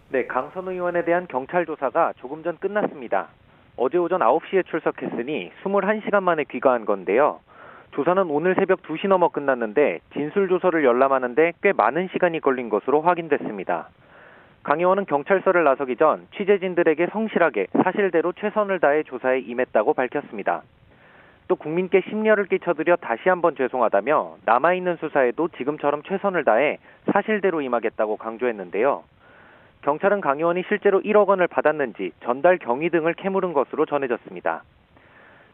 네, 강선우 의원에 대한 경찰 조사가 조금 전 끝났습니다. 어제 오전 9시에 출석했으니 21시간 만에 귀가한 건데요. 조사는 오늘 새벽 2시 넘어 끝났는데 진술조서를 열람하는데 꽤 많은 시간이 걸린 것으로 확인됐습니다. 강 의원은 경찰서를 나서기 전 취재진들에게 성실하게 사실대로 최선을 다해 조사에 임했다고 밝혔습니다. 또 국민께 심려를 끼쳐드려 다시 한번 죄송하다며 남아있는 수사에도 지금처럼 최선을 다해 사실대로 임하겠다고 강조했는데요. 경찰은 강 의원이 실제로 1억 원을 받았는지 전달 경위 등을 캐물은 것으로 전해졌습니다.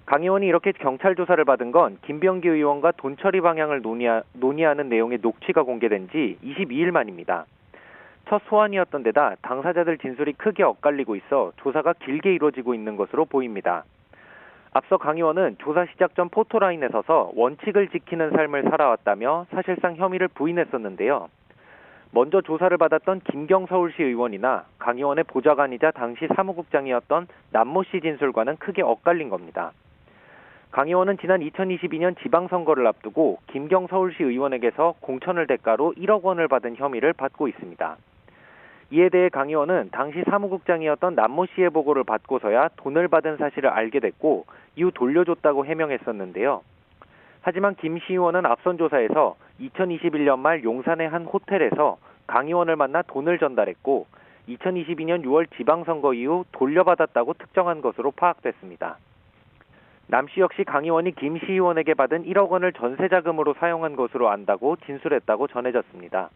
강 의원이 이렇게 경찰 조사를 받은 건 김병기 의원과 돈 처리 방향을 논의하는 내용의 녹취가 공개된 지 22일 만입니다. 첫 소환이었던 데다 당사자들 진술이 크게 엇갈리고 있어 조사가 길게 이루어지고 있는 것으로 보입니다. 앞서 강 의원은 조사 시작 전 포토라인에 서서 원칙을 지키는 삶을 살아왔다며 사실상 혐의를 부인했었는데요. 먼저 조사를 받았던 김경 서울시 의원이나 강 의원의 보좌관이자 당시 사무국장이었던 남모 씨 진술과는 크게 엇갈린 겁니다. 강 의원은 지난 2022년 지방선거를 앞두고 김경 서울시 의원에게서 공천을 대가로 1억 원을 받은 혐의를 받고 있습니다. 이에 대해 강 의원은 당시 사무국장이었던 남모 씨의 보고를 받고서야 돈을 받은 사실을 알게 됐고 이후 돌려줬다고 해명했었는데요. 하지만 김 씨 의원은 앞선 조사에서 2021년 말 용산의 한 호텔에서 강 의원을 만나 돈을 전달했고 2022년 6월 지방선거 이후 돌려받았다고 특정한 것으로 파악됐습니다. 남 씨 역시 강 의원이 김 씨 의원에게 받은 1억 원을 전세자금으로 사용한 것으로 안다고 진술했다고 전해졌습니다.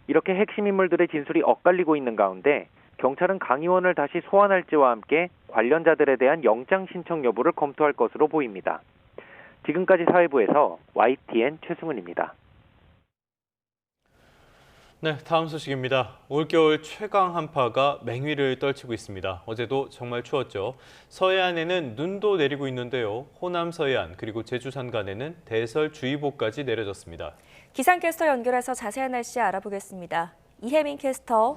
이렇게 핵심 인물들의 진술이 엇갈리고 있는 가운데 경찰은 강 의원을 다시 소환할지와 함께 관련자들에 대한 영장 신청 여부를 검토할 것으로 보입니다. 지금까지 사회부에서 YTN 최승훈입니다. 네, 다음 소식입니다. 올겨울 최강 한파가 맹위를 떨치고 있습니다. 어제도 정말 추웠죠. 서해안에는 눈도 내리고 있는데요. 호남 서해안 그리고 제주 산간에는 대설주의보까지 내려졌습니다. 기상캐스터 연결해서 자세한 날씨 알아보겠습니다. 이혜민 캐스터.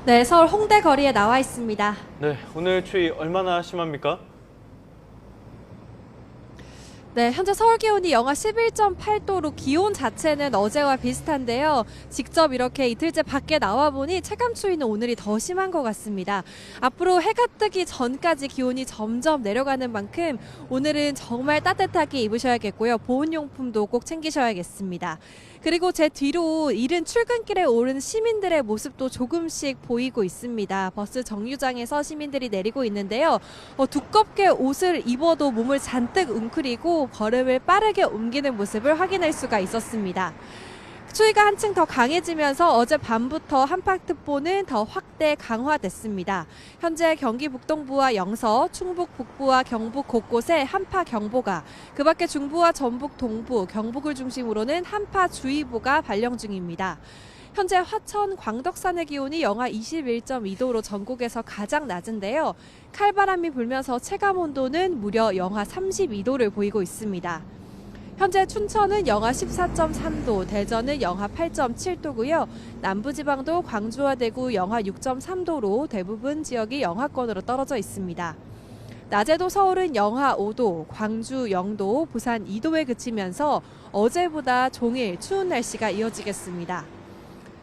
네, 서울 홍대 거리에 나와 있습니다. 네, 오늘 추위 얼마나 심합니까? 네, 현재 서울 기온이 영하 11.8도로 기온 자체는 어제와 비슷한데요. 직접 이렇게 이틀째 밖에 나와 보니 체감 추위는 오늘이 더 심한 것 같습니다. 앞으로 해가 뜨기 전까지 기온이 점점 내려가는 만큼 오늘은 정말 따뜻하게 입으셔야겠고요. 보온용품도 꼭 챙기셔야겠습니다. 그리고 제 뒤로 이른 출근길에 오른 시민들의 모습도 조금씩 보이고 있습니다. 버스 정류장에서 시민들이 내리고 있는데요. 두껍게 옷을 입어도 몸을 잔뜩 웅크리고 걸음을 빠르게 옮기는 모습을 확인할 수가 있었습니다. 추위가 한층 더 강해지면서 어제 밤부터 한파특보는 더 확대 강화됐습니다. 현재 경기 북동부와 영서, 충북 북부와 경북 곳곳에 한파경보가, 그 밖에 중부와 전북 동부, 경북을 중심으로는 한파주의보가 발령 중입니다. 현재 화천, 광덕산의 기온이 영하 21.2도로 전국에서 가장 낮은데요. 칼바람이 불면서 체감온도는 무려 영하 32도를 보이고 있습니다. 현재 춘천은 영하 14.3도, 대전은 영하 8.7도고요. 남부지방도 광주와 대구 영하 6.3도로 대부분 지역이 영하권으로 떨어져 있습니다. 낮에도 서울은 영하 5도, 광주 0도, 부산 2도에 그치면서 어제보다 종일 추운 날씨가 이어지겠습니다.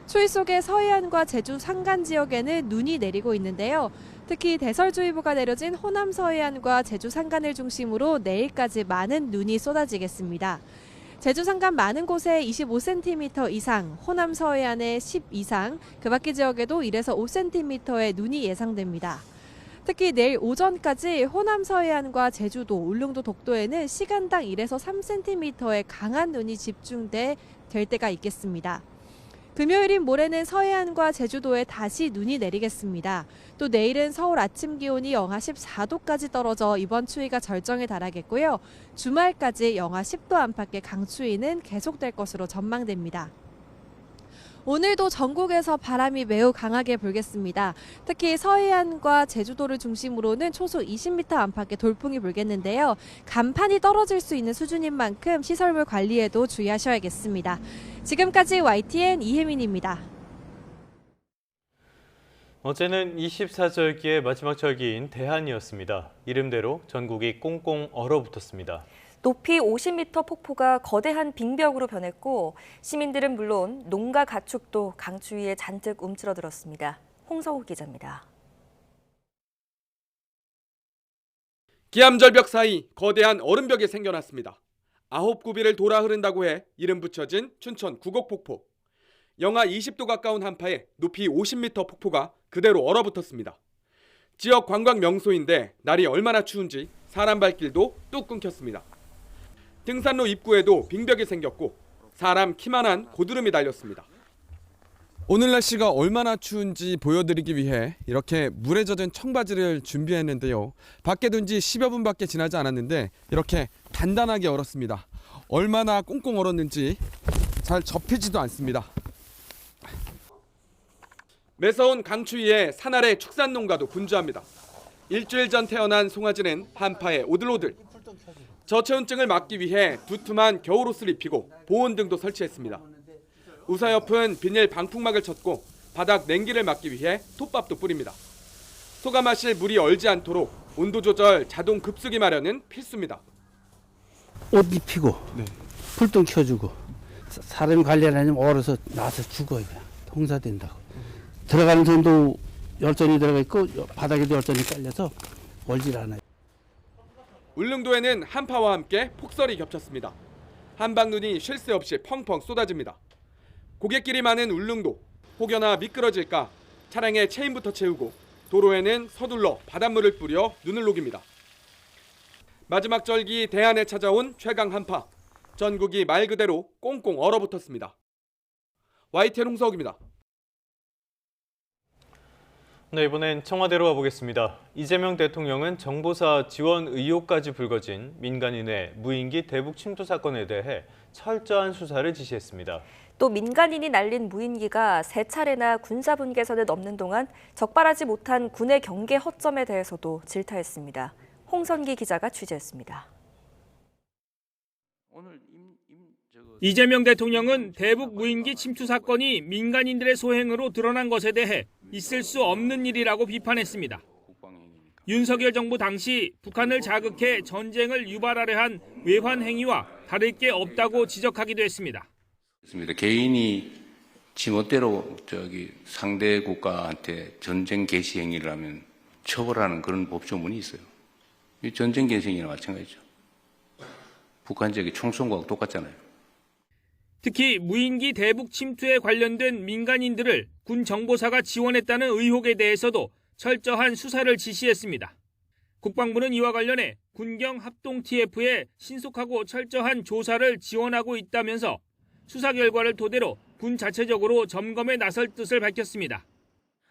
추위 속에 서해안과 제주 산간 지역에는 눈이 내리고 있는데요. 특히 대설주의보가 내려진 호남 서해안과 제주 산간을 중심으로 내일까지 많은 눈이 쏟아지겠습니다. 제주 산간 많은 곳에 25cm 이상, 호남 서해안에 10 이상, 그 밖의 지역에도 1에서 5cm의 눈이 예상됩니다. 특히 내일 오전까지 호남 서해안과 제주도, 울릉도, 독도에는 시간당 1에서 3cm의 강한 눈이 집중될 때가 있겠습니다. 금요일인 모레는 서해안과 제주도에 다시 눈이 내리겠습니다. 또 내일은 서울 아침 기온이 영하 14도까지 떨어져 이번 추위가 절정에 달하겠고요. 주말까지 영하 10도 안팎의 강추위는 계속될 것으로 전망됩니다. 오늘도 전국에서 바람이 매우 강하게 불겠습니다. 특히 서해안과 제주도를 중심으로는 초속 20m 안팎의 돌풍이 불겠는데요. 간판이 떨어질 수 있는 수준인 만큼 시설물 관리에도 주의하셔야겠습니다. 지금까지 YTN 이혜민입니다. 어제는 24절기의 마지막 절기인 대한이었습니다. 이름대로 전국이 꽁꽁 얼어붙었습니다. 높이 50m 폭포가 거대한 빙벽으로 변했고 시민들은 물론 농가 가축도 강추위에 잔뜩 움츠러들었습니다. 홍성욱 기자입니다. 기암절벽 사이 거대한 얼음벽이 생겨났습니다. 9구비를 돌아 흐른다고 해 이름 붙여진 춘천 구곡폭포. 영하 20도 가까운 한파에 높이 50m 폭포가 그대로 얼어붙었습니다. 지역 관광 명소인데 날이 얼마나 추운지 사람 발길도 뚝 끊겼습니다. 등산로 입구에도 빙벽이 생겼고 사람 키만한 고드름이 달렸습니다. 오늘 날씨가 얼마나 추운지 보여드리기 위해 이렇게 물에 젖은 청바지를 준비했는데요. 밖에 둔 지 10여 분밖에 지나지 않았는데 이렇게 단단하게 얼었습니다. 얼마나 꽁꽁 얼었는지 잘 접히지도 않습니다. 매서운 강추위에 산아래 축산농가도 분주합니다. 일주일 전 태어난 송아지는 한파에 오들오들. 저체온증을 막기 위해 두툼한 겨울옷을 입히고 보온등도 설치했습니다. 우사 옆은 비닐 방풍막을 쳤고 바닥 냉기를 막기 위해 톱밥도 뿌립니다. 소가 마실 물이 얼지 않도록 온도 조절 자동 급수기 마련은 필수입니다. 옷 입히고 불똥 켜주고 사람이 관리 안 하면 얼어서 나서 죽어요. 홍사된다고. 들어가는 손도 열전이 들어가 있고 바닥에도 열전이 깔려서 얼질 않아요. 울릉도에는 한파와 함께 폭설이 겹쳤습니다. 한방눈이 쉴 새 없이 펑펑 쏟아집니다. 고갯길이 많은 울릉도, 혹여나 미끄러질까 차량에 체인부터 채우고 도로에는 서둘러 바닷물을 뿌려 눈을 녹입니다. 마지막 절기 대안에 찾아온 최강 한파. 전국이 말 그대로 꽁꽁 얼어붙었습니다. YTN 홍석입니다. 네, 이번엔 청와대로 가보겠습니다. 이재명 대통령은 정보사 지원 의혹까지 불거진 민간인의 무인기 대북 침투 사건에 대해 철저한 수사를 지시했습니다. 또 민간인이 날린 무인기가 3차례나 군사분계선을 넘는 동안 적발하지 못한 군의 경계 허점에 대해서도 질타했습니다. 홍선기 기자가 취재했습니다. 이재명 대통령은 대북 무인기 침투 사건이 민간인들의 소행으로 드러난 것에 대해 있을 수 없는 일이라고 비판했습니다. 윤석열 정부 당시 북한을 자극해 전쟁을 유발하려 한 외환 행위와 다를 게 없다고 지적하기도 했습니다. 개인이 지멋대로 상대 국가한테 전쟁 개시 행위를 하면 처벌하는 그런 법조문이 있어요. 이 전쟁 개시 행위나 마찬가지죠. 북한 지역의 총선과 똑같잖아요. 특히 무인기 대북 침투에 관련된 민간인들을 군 정보사가 지원했다는 의혹에 대해서도 철저한 수사를 지시했습니다. 국방부는 이와 관련해 군경 합동 TF에 신속하고 철저한 조사를 지원하고 있다면서 수사 결과를 토대로 군 자체적으로 점검에 나설 뜻을 밝혔습니다.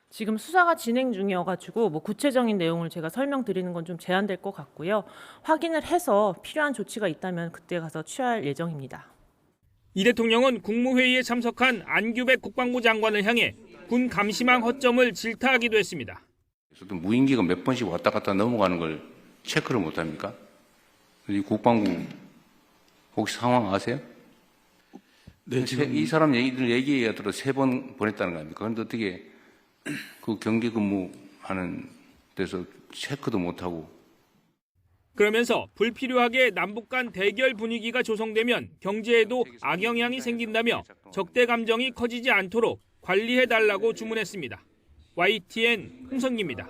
지금 수사가 진행 중이어가지고 구체적인 내용을 제가 설명드리는 건 좀 제한될 것 같고요. 확인을 해서 필요한 조치가 있다면 그때 가서 취할 예정입니다. 이 대통령은 국무회의에 참석한 안규백 국방부 장관을 향해 군 감시망 허점을 질타하기도 했습니다. 무인기가 몇 번씩 왔다 갔다 넘어가는 걸 체크를 못 합니까? 이 국방부 혹시 상황 아세요? 네, 지금 이 사람 얘기에 들어 3번 보냈다는 거 아닙니까? 그런데 어떻게 그 경계 근무하는 데서 체크도 못 하고. 그러면서 불필요하게 남북 간 대결 분위기가 조성되면 경제에도 악영향이 생긴다며 적대 감정이 커지지 않도록 관리해달라고 주문했습니다. YTN 홍성기입니다.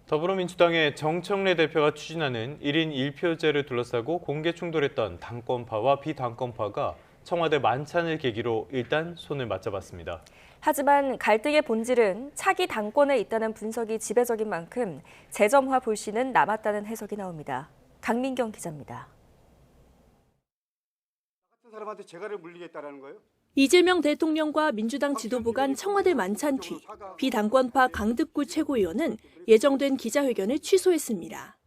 더불어민주당의 정청래 대표가 추진하는 1인 1표제를 둘러싸고 공개 충돌했던 당권파와 비당권파가 청와대 만찬을 계기로 일단 손을 맞잡았습니다. 하지만 갈등의 본질은 차기 당권에 있다는 분석이 지배적인 만큼 재점화 불씨는 남았다는 해석이 나옵니다. 강민경 기자입니다. 같은 사람한테 재갈을 물리겠다라는 거예요? 이재명 대통령과 민주당 지도부 간 청와대 만찬 뒤 비당권파 강득구 최고위원은 예정된 기자회견을 취소했습니다.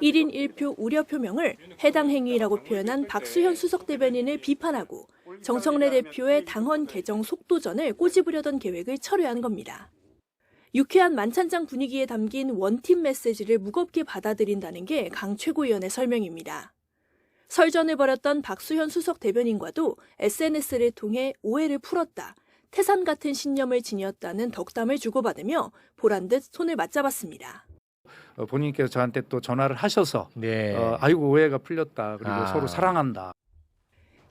1인 1표 우려 표명을 해당 행위라고 표현한 박수현 수석 대변인을 비판하고 정청래 대표의 당헌 개정 속도전을 꼬집으려던 계획을 철회한 겁니다. 유쾌한 만찬장 분위기에 담긴 원팀 메시지를 무겁게 받아들인다는 게 강 최고위원의 설명입니다. 설전을 벌였던 박수현 수석 대변인과도 SNS를 통해 오해를 풀었다, 태산 같은 신념을 지녔다는 덕담을 주고받으며 보란듯 손을 맞잡았습니다. 본인께서 저한테 또 전화를 하셔서 아이고 오해가 풀렸다, 그리고 서로 사랑한다.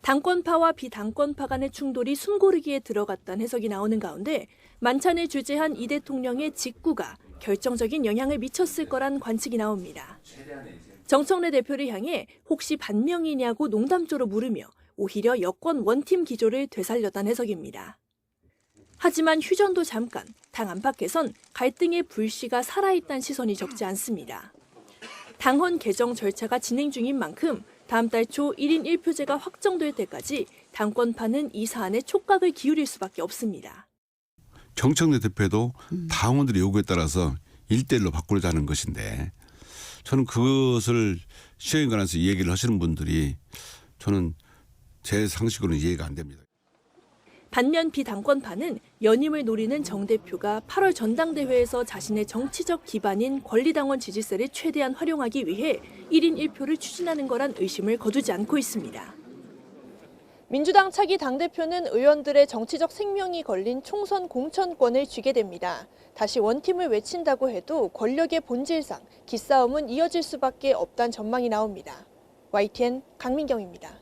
당권파와 비당권파 간의 충돌이 숨고르기에 들어갔다는 해석이 나오는 가운데 만찬을 주재한 이 대통령의 직구가 결정적인 영향을 미쳤을 거란 관측이 나옵니다. 정청래 대표를 향해 혹시 반명이냐고 농담조로 물으며 오히려 여권 원팀 기조를 되살렸다는 해석입니다. 하지만 휴전도 잠깐 당 안팎에선 갈등의 불씨가 살아있다는 시선이 적지 않습니다. 당헌 개정 절차가 진행 중인 만큼 다음 달 초 1인 1표제가 확정될 때까지 당권파는 이 사안에 촉각을 기울일 수밖에 없습니다. 정청래 대표도 당원들의 요구에 따라서 1대1로 바꾸려고 하는 것인데 저는 그것을 시행에 관해서 얘기를 하시는 분들이 저는 제 상식으로는 이해가 안 됩니다. 반면 비당권파는 연임을 노리는 정 대표가 8월 전당대회에서 자신의 정치적 기반인 권리당원 지지세를 최대한 활용하기 위해 1인 1표를 추진하는 거란 의심을 거두지 않고 있습니다. 민주당 차기 당대표는 의원들의 정치적 생명이 걸린 총선 공천권을 쥐게 됩니다. 다시 원팀을 외친다고 해도 권력의 본질상 기싸움은 이어질 수밖에 없다는 전망이 나옵니다. YTN 강민경입니다.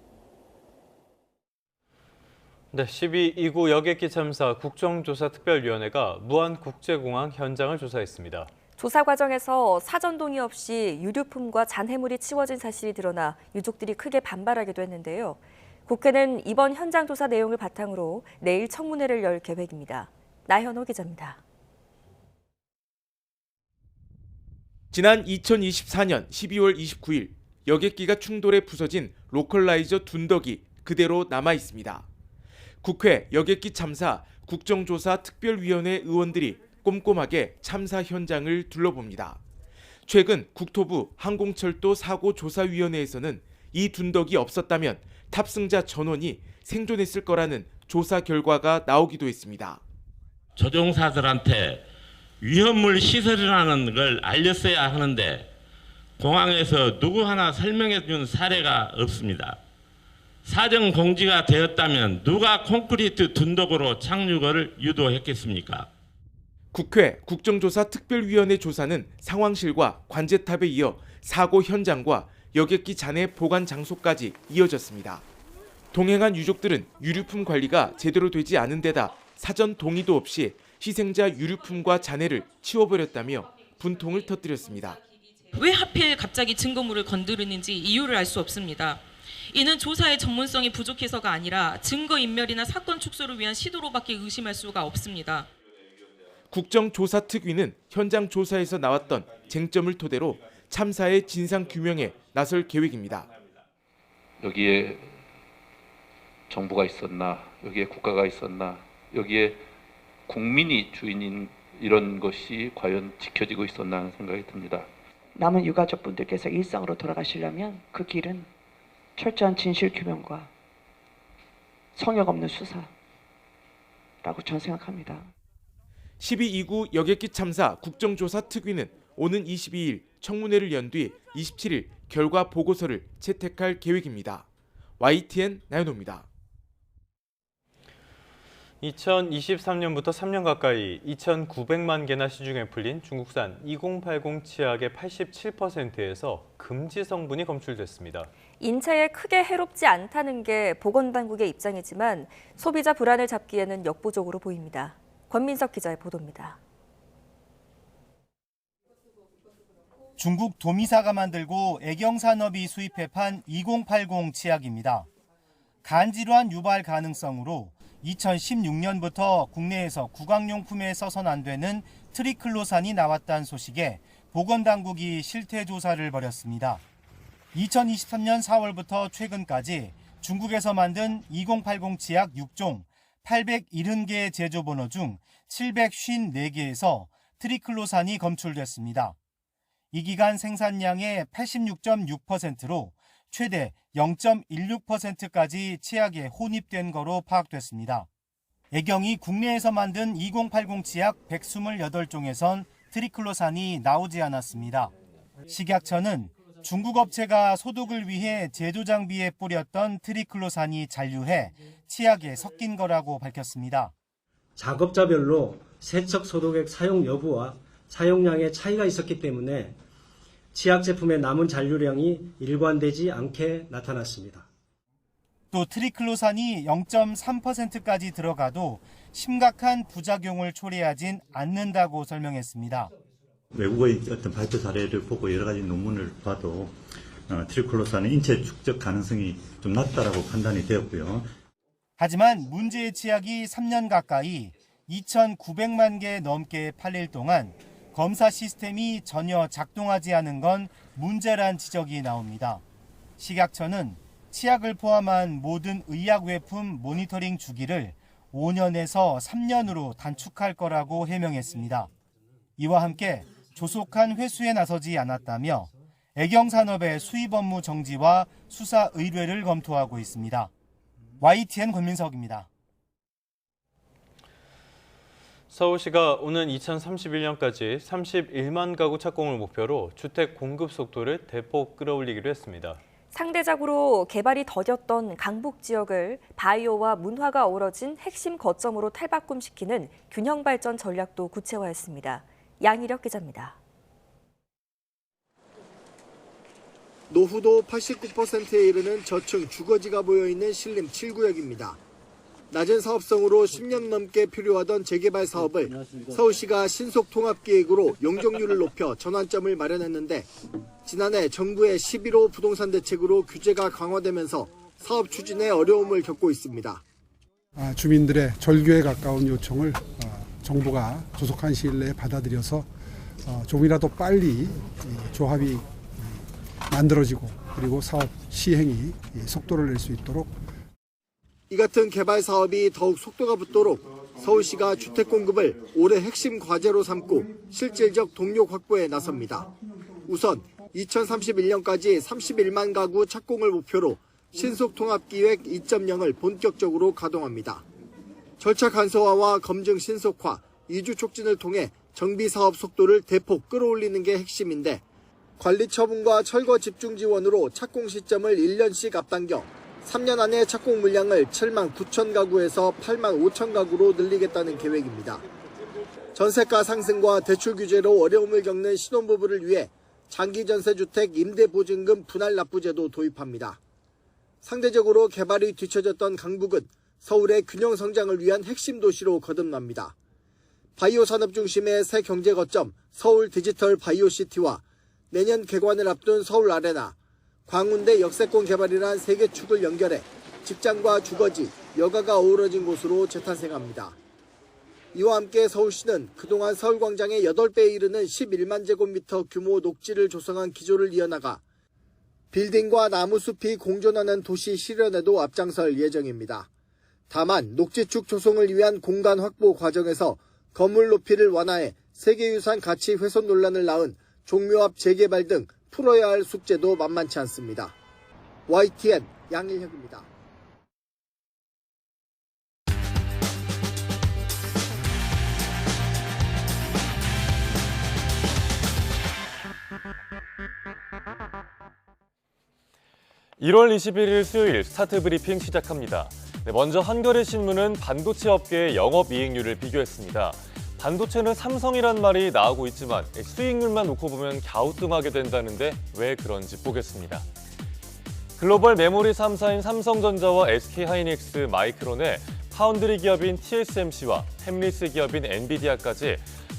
네, 12.29 여객기 참사 국정조사특별위원회가 무안국제공항 현장을 조사했습니다. 조사 과정에서 사전 동의 없이 유류품과 잔해물이 치워진 사실이 드러나 유족들이 크게 반발하기도 했는데요. 국회는 이번 현장 조사 내용을 바탕으로 내일 청문회를 열 계획입니다. 나현호 기자입니다. 지난 2024년 12월 29일 여객기가 충돌해 부서진 로컬라이저 둔덕이 그대로 남아 있습니다. 국회 여객기 참사 국정조사 특별위원회 의원들이 꼼꼼하게 참사 현장을 둘러봅니다. 최근 국토부 항공철도 사고조사위원회에서는 이 둔덕이 없었다면 탑승자 전원이 생존했을 거라는 조사 결과가 나오기도 했습니다. 조종사들한테 위험물 시설이라는 걸 알렸어야 하는데 공항에서 누구 하나 설명해 준 사례가 없습니다. 사전 공지가 되었다면 누가 콘크리트 둔덕으로 착륙을 유도했겠습니까? 국회 국정조사특별위원회 조사는 상황실과 관제탑에 이어 사고 현장과 여객기 잔해 보관 장소까지 이어졌습니다. 동행한 유족들은 유류품 관리가 제대로 되지 않은 데다 사전 동의도 없이 희생자 유류품과 잔해를 치워버렸다며 분통을 터뜨렸습니다. 왜 하필 갑자기 증거물을 건드리는지 이유를 알 수 없습니다. 이는 조사의 전문성이 부족해서가 아니라 증거인멸이나 사건 축소를 위한 시도로밖에 의심할 수가 없습니다. 국정조사특위는 현장 조사에서 나왔던 쟁점을 토대로 참사의 진상규명에 나설 계획입니다. 여기에 정부가 있었나, 여기에 국가가 있었나, 여기에 국민이 주인인 이런 것이 과연 지켜지고 있었나 하는 생각이 듭니다. 남은 유가족분들께서 일상으로 돌아가시려면 그 길은 철저한 진실규명과 성역 없는 수사라고 저는 생각합니다. 12.29 여객기 참사 국정조사특위는 오는 22일 청문회를 연 뒤 27일 결과 보고서를 채택할 계획입니다. YTN 나연호입니다. 2023년부터 3년 가까이 2,900만 개나 시중에 풀린 중국산 2080 치약의 87%에서 금지 성분이 검출됐습니다. 인체에 크게 해롭지 않다는 게 보건당국의 입장이지만 소비자 불안을 잡기에는 역부족으로 보입니다. 권민석 기자의 보도입니다. 중국 도미사가 만들고 애경산업이 수입해 판 2080 치약입니다. 간질환 유발 가능성으로 2016년부터 국내에서 구강용품에 써선 안 되는 트리클로산이 나왔다는 소식에 보건당국이 실태조사를 벌였습니다. 2023년 4월부터 최근까지 중국에서 만든 2080 치약 6종 870개의 제조번호 중 754개에서 트리클로산이 검출됐습니다. 이 기간 생산량의 86.6%로 최대 0.16%까지 치약에 혼입된 거로 파악됐습니다. 애경이 국내에서 만든 2080 치약 128종에선 트리클로산이 나오지 않았습니다. 식약처는 중국 업체가 소독을 위해 제조 장비에 뿌렸던 트리클로산이 잔류해 치약에 섞인 거라고 밝혔습니다. 작업자별로 세척 소독액 사용 여부와 사용량의 차이가 있었기 때문에 치약 제품의 남은 잔류량이 일관되지 않게 나타났습니다. 또 트리클로산이 0.3%까지 들어가도 심각한 부작용을 초래하진 않는다고 설명했습니다. 외국의 어떤 발표 사례를 보고 여러 가지 논문을 봐도 트리클로산의 인체 축적 가능성이 좀 낮다라고 판단이 되었고요. 하지만 문제의 치약이 3년 가까이 2,900만 개 넘게 팔릴 동안 검사 시스템이 전혀 작동하지 않은 건 문제란 지적이 나옵니다. 식약처는 치약을 포함한 모든 의약외품 모니터링 주기를 5년에서 3년으로 단축할 거라고 해명했습니다. 이와 함께 조속한 회수에 나서지 않았다며 애경산업의 수입 업무 정지와 수사 의뢰를 검토하고 있습니다. YTN 권민석입니다. 서울시가 오는 2031년까지 31만 가구 착공을 목표로 주택 공급 속도를 대폭 끌어올리기로 했습니다. 상대적으로 개발이 더뎠던 강북 지역을 바이오와 문화가 어우러진 핵심 거점으로 탈바꿈시키는 균형 발전 전략도 구체화했습니다. 양희력 기자입니다. 노후도 89%에 이르는 저층 주거지가 모여있는 신림 7구역입니다. 낮은 사업성으로 10년 넘게 필요하던 재개발 사업을 서울시가 신속통합기획으로 용적률을 높여 전환점을 마련했는데 지난해 정부의 11호 부동산 대책으로 규제가 강화되면서 사업 추진에 어려움을 겪고 있습니다. 주민들의 절규에 가까운 요청을 정부가 조속한 시일 내에 받아들여서 조금이라도 빨리 조합이 만들어지고 그리고 사업 시행이 속도를 낼 수 있도록 이 같은 개발 사업이 더욱 속도가 붙도록 서울시가 주택 공급을 올해 핵심 과제로 삼고 실질적 동력 확보에 나섭니다. 우선 2031년까지 31만 가구 착공을 목표로 신속통합기획 2.0을 본격적으로 가동합니다. 절차 간소화와 검증 신속화, 이주 촉진을 통해 정비사업 속도를 대폭 끌어올리는 게 핵심인데 관리 처분과 철거 집중 지원으로 착공 시점을 1년씩 앞당겨 3년 안에 착공 물량을 7만 9천 가구에서 8만 5천 가구로 늘리겠다는 계획입니다. 전세가 상승과 대출 규제로 어려움을 겪는 신혼부부를 위해 장기 전세주택 임대보증금 분할 납부제도 도입합니다. 상대적으로 개발이 뒤처졌던 강북은 서울의 균형 성장을 위한 핵심 도시로 거듭납니다. 바이오 산업 중심의 새 경제 거점 서울 디지털 바이오시티와 내년 개관을 앞둔 서울 아레나, 광운대 역세권 개발이란 세 개 축을 연결해 직장과 주거지, 여가가 어우러진 곳으로 재탄생합니다. 이와 함께 서울시는 그동안 서울광장의 8배에 이르는 11만 제곱미터 규모 녹지를 조성한 기조를 이어나가 빌딩과 나무숲이 공존하는 도시 실현에도 앞장설 예정입니다. 다만 녹지축 조성을 위한 공간 확보 과정에서 건물 높이를 완화해 세계유산 가치 훼손 논란을 낳은 종묘 앞 재개발 등 풀어야 할 숙제도 만만치 않습니다. YTN 양일혁입니다. (1월 21일) 수요일 스타트 브리핑 시작합니다. 먼저 한겨레 신문은 반도체 업계의 영업이익률을 비교했습니다. 반도체는 삼성이란 말이 나오고 있지만 수익률만 놓고 보면 갸우뚱하게 된다는데 왜 그런지 보겠습니다. 글로벌 메모리 3사인 삼성전자와 SK하이닉스, 마이크론의 파운드리 기업인 TSMC와 팹리스 기업인 엔비디아까지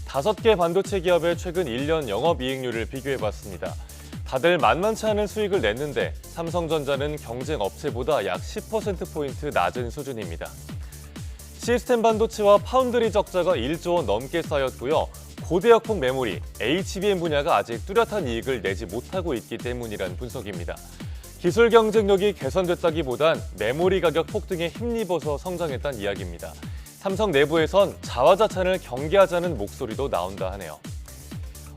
5개 반도체 기업의 최근 1년 영업이익률을 비교해봤습니다. 다들 만만치 않은 수익을 냈는데 삼성전자는 경쟁 업체보다 약 10%포인트 낮은 수준입니다. 시스템 반도체와 파운드리 적자가 1조 원 넘게 쌓였고요. 고대역폭 메모리, HBM 분야가 아직 뚜렷한 이익을 내지 못하고 있기 때문이란 분석입니다. 기술 경쟁력이 개선됐다기보단 메모리 가격 폭등에 힘입어서 성장했다는 이야기입니다. 삼성 내부에선 자화자찬을 경계하자는 목소리도 나온다 하네요.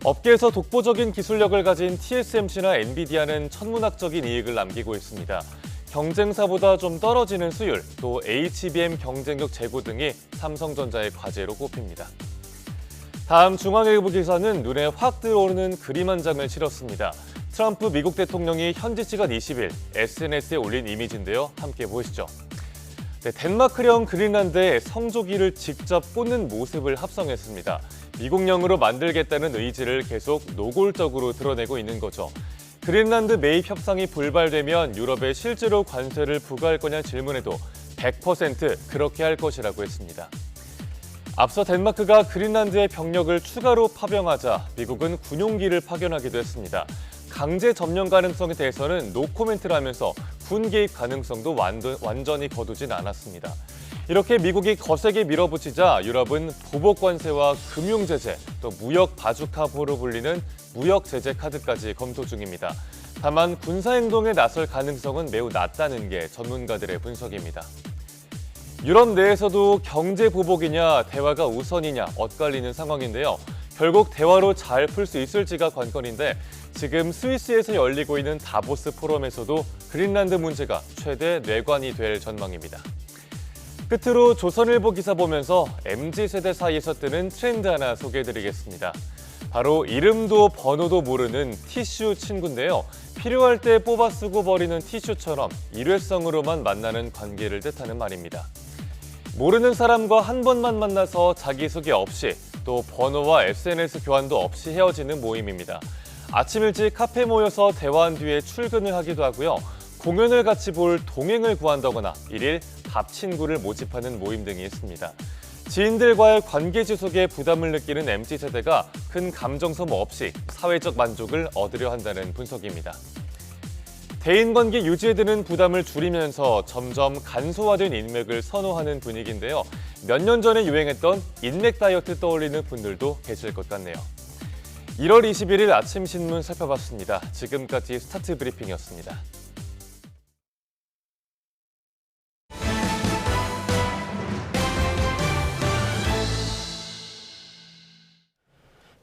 업계에서 독보적인 기술력을 가진 TSMC나 엔비디아는 천문학적인 이익을 남기고 있습니다. 경쟁사보다 좀 떨어지는 수율, 또 HBM 경쟁력 제고 등이 삼성전자의 과제로 꼽힙니다. 다음 중앙일보 기사는 눈에 확 들어오는 그림 한 장을 실었습니다. 트럼프 미국 대통령이 현지 시간 20일 SNS에 올린 이미지인데요. 함께 보시죠. 덴마크령 그린란드에 성조기를 직접 꽂는 모습을 합성했습니다. 미국령으로 만들겠다는 의지를 계속 노골적으로 드러내고 있는 거죠. 그린란드 매입 협상이 불발되면 유럽에 실제로 관세를 부과할 거냐 질문에도 100% 그렇게 할 것이라고 했습니다. 앞서 덴마크가 그린란드의 병력을 추가로 파병하자 미국은 군용기를 파견하기도 했습니다. 강제 점령 가능성에 대해서는 노코멘트라면서 군 개입 가능성도 완전히 거두진 않았습니다. 이렇게 미국이 거세게 밀어붙이자 유럽은 보복 관세와 금융 제재, 또 무역 바주카포로 불리는 무역 제재 카드까지 검토 중입니다. 다만 군사 행동에 나설 가능성은 매우 낮다는 게 전문가들의 분석입니다. 유럽 내에서도 경제 보복이냐 대화가 우선이냐 엇갈리는 상황인데요. 결국 대화로 잘 풀 수 있을지가 관건인데 지금 스위스에서 열리고 있는 다보스 포럼에서도 그린란드 문제가 최대 뇌관이 될 전망입니다. 끝으로 조선일보 기사 보면서 MZ세대 사이에서 뜨는 트렌드 하나 소개해드리겠습니다. 바로 이름도 번호도 모르는 티슈 친구인데요. 필요할 때 뽑아 쓰고 버리는 티슈처럼 일회성으로만 만나는 관계를 뜻하는 말입니다. 모르는 사람과 한 번만 만나서 자기소개 없이 또 번호와 SNS 교환도 없이 헤어지는 모임입니다. 아침 일찍 카페 모여서 대화한 뒤에 출근을 하기도 하고요. 공연을 같이 볼 동행을 구한다거나 일일 밥 친구를 모집하는 모임 등이 있습니다. 지인들과의 관계 지속에 부담을 느끼는 MZ세대가 큰 감정 소모 없이 사회적 만족을 얻으려 한다는 분석입니다. 대인관계 유지에 드는 부담을 줄이면서 점점 간소화된 인맥을 선호하는 분위기인데요. 몇 년 전에 유행했던 인맥 다이어트 떠올리는 분들도 계실 것 같네요. 1월 21일 아침 신문 살펴봤습니다. 지금까지 스타트 브리핑이었습니다.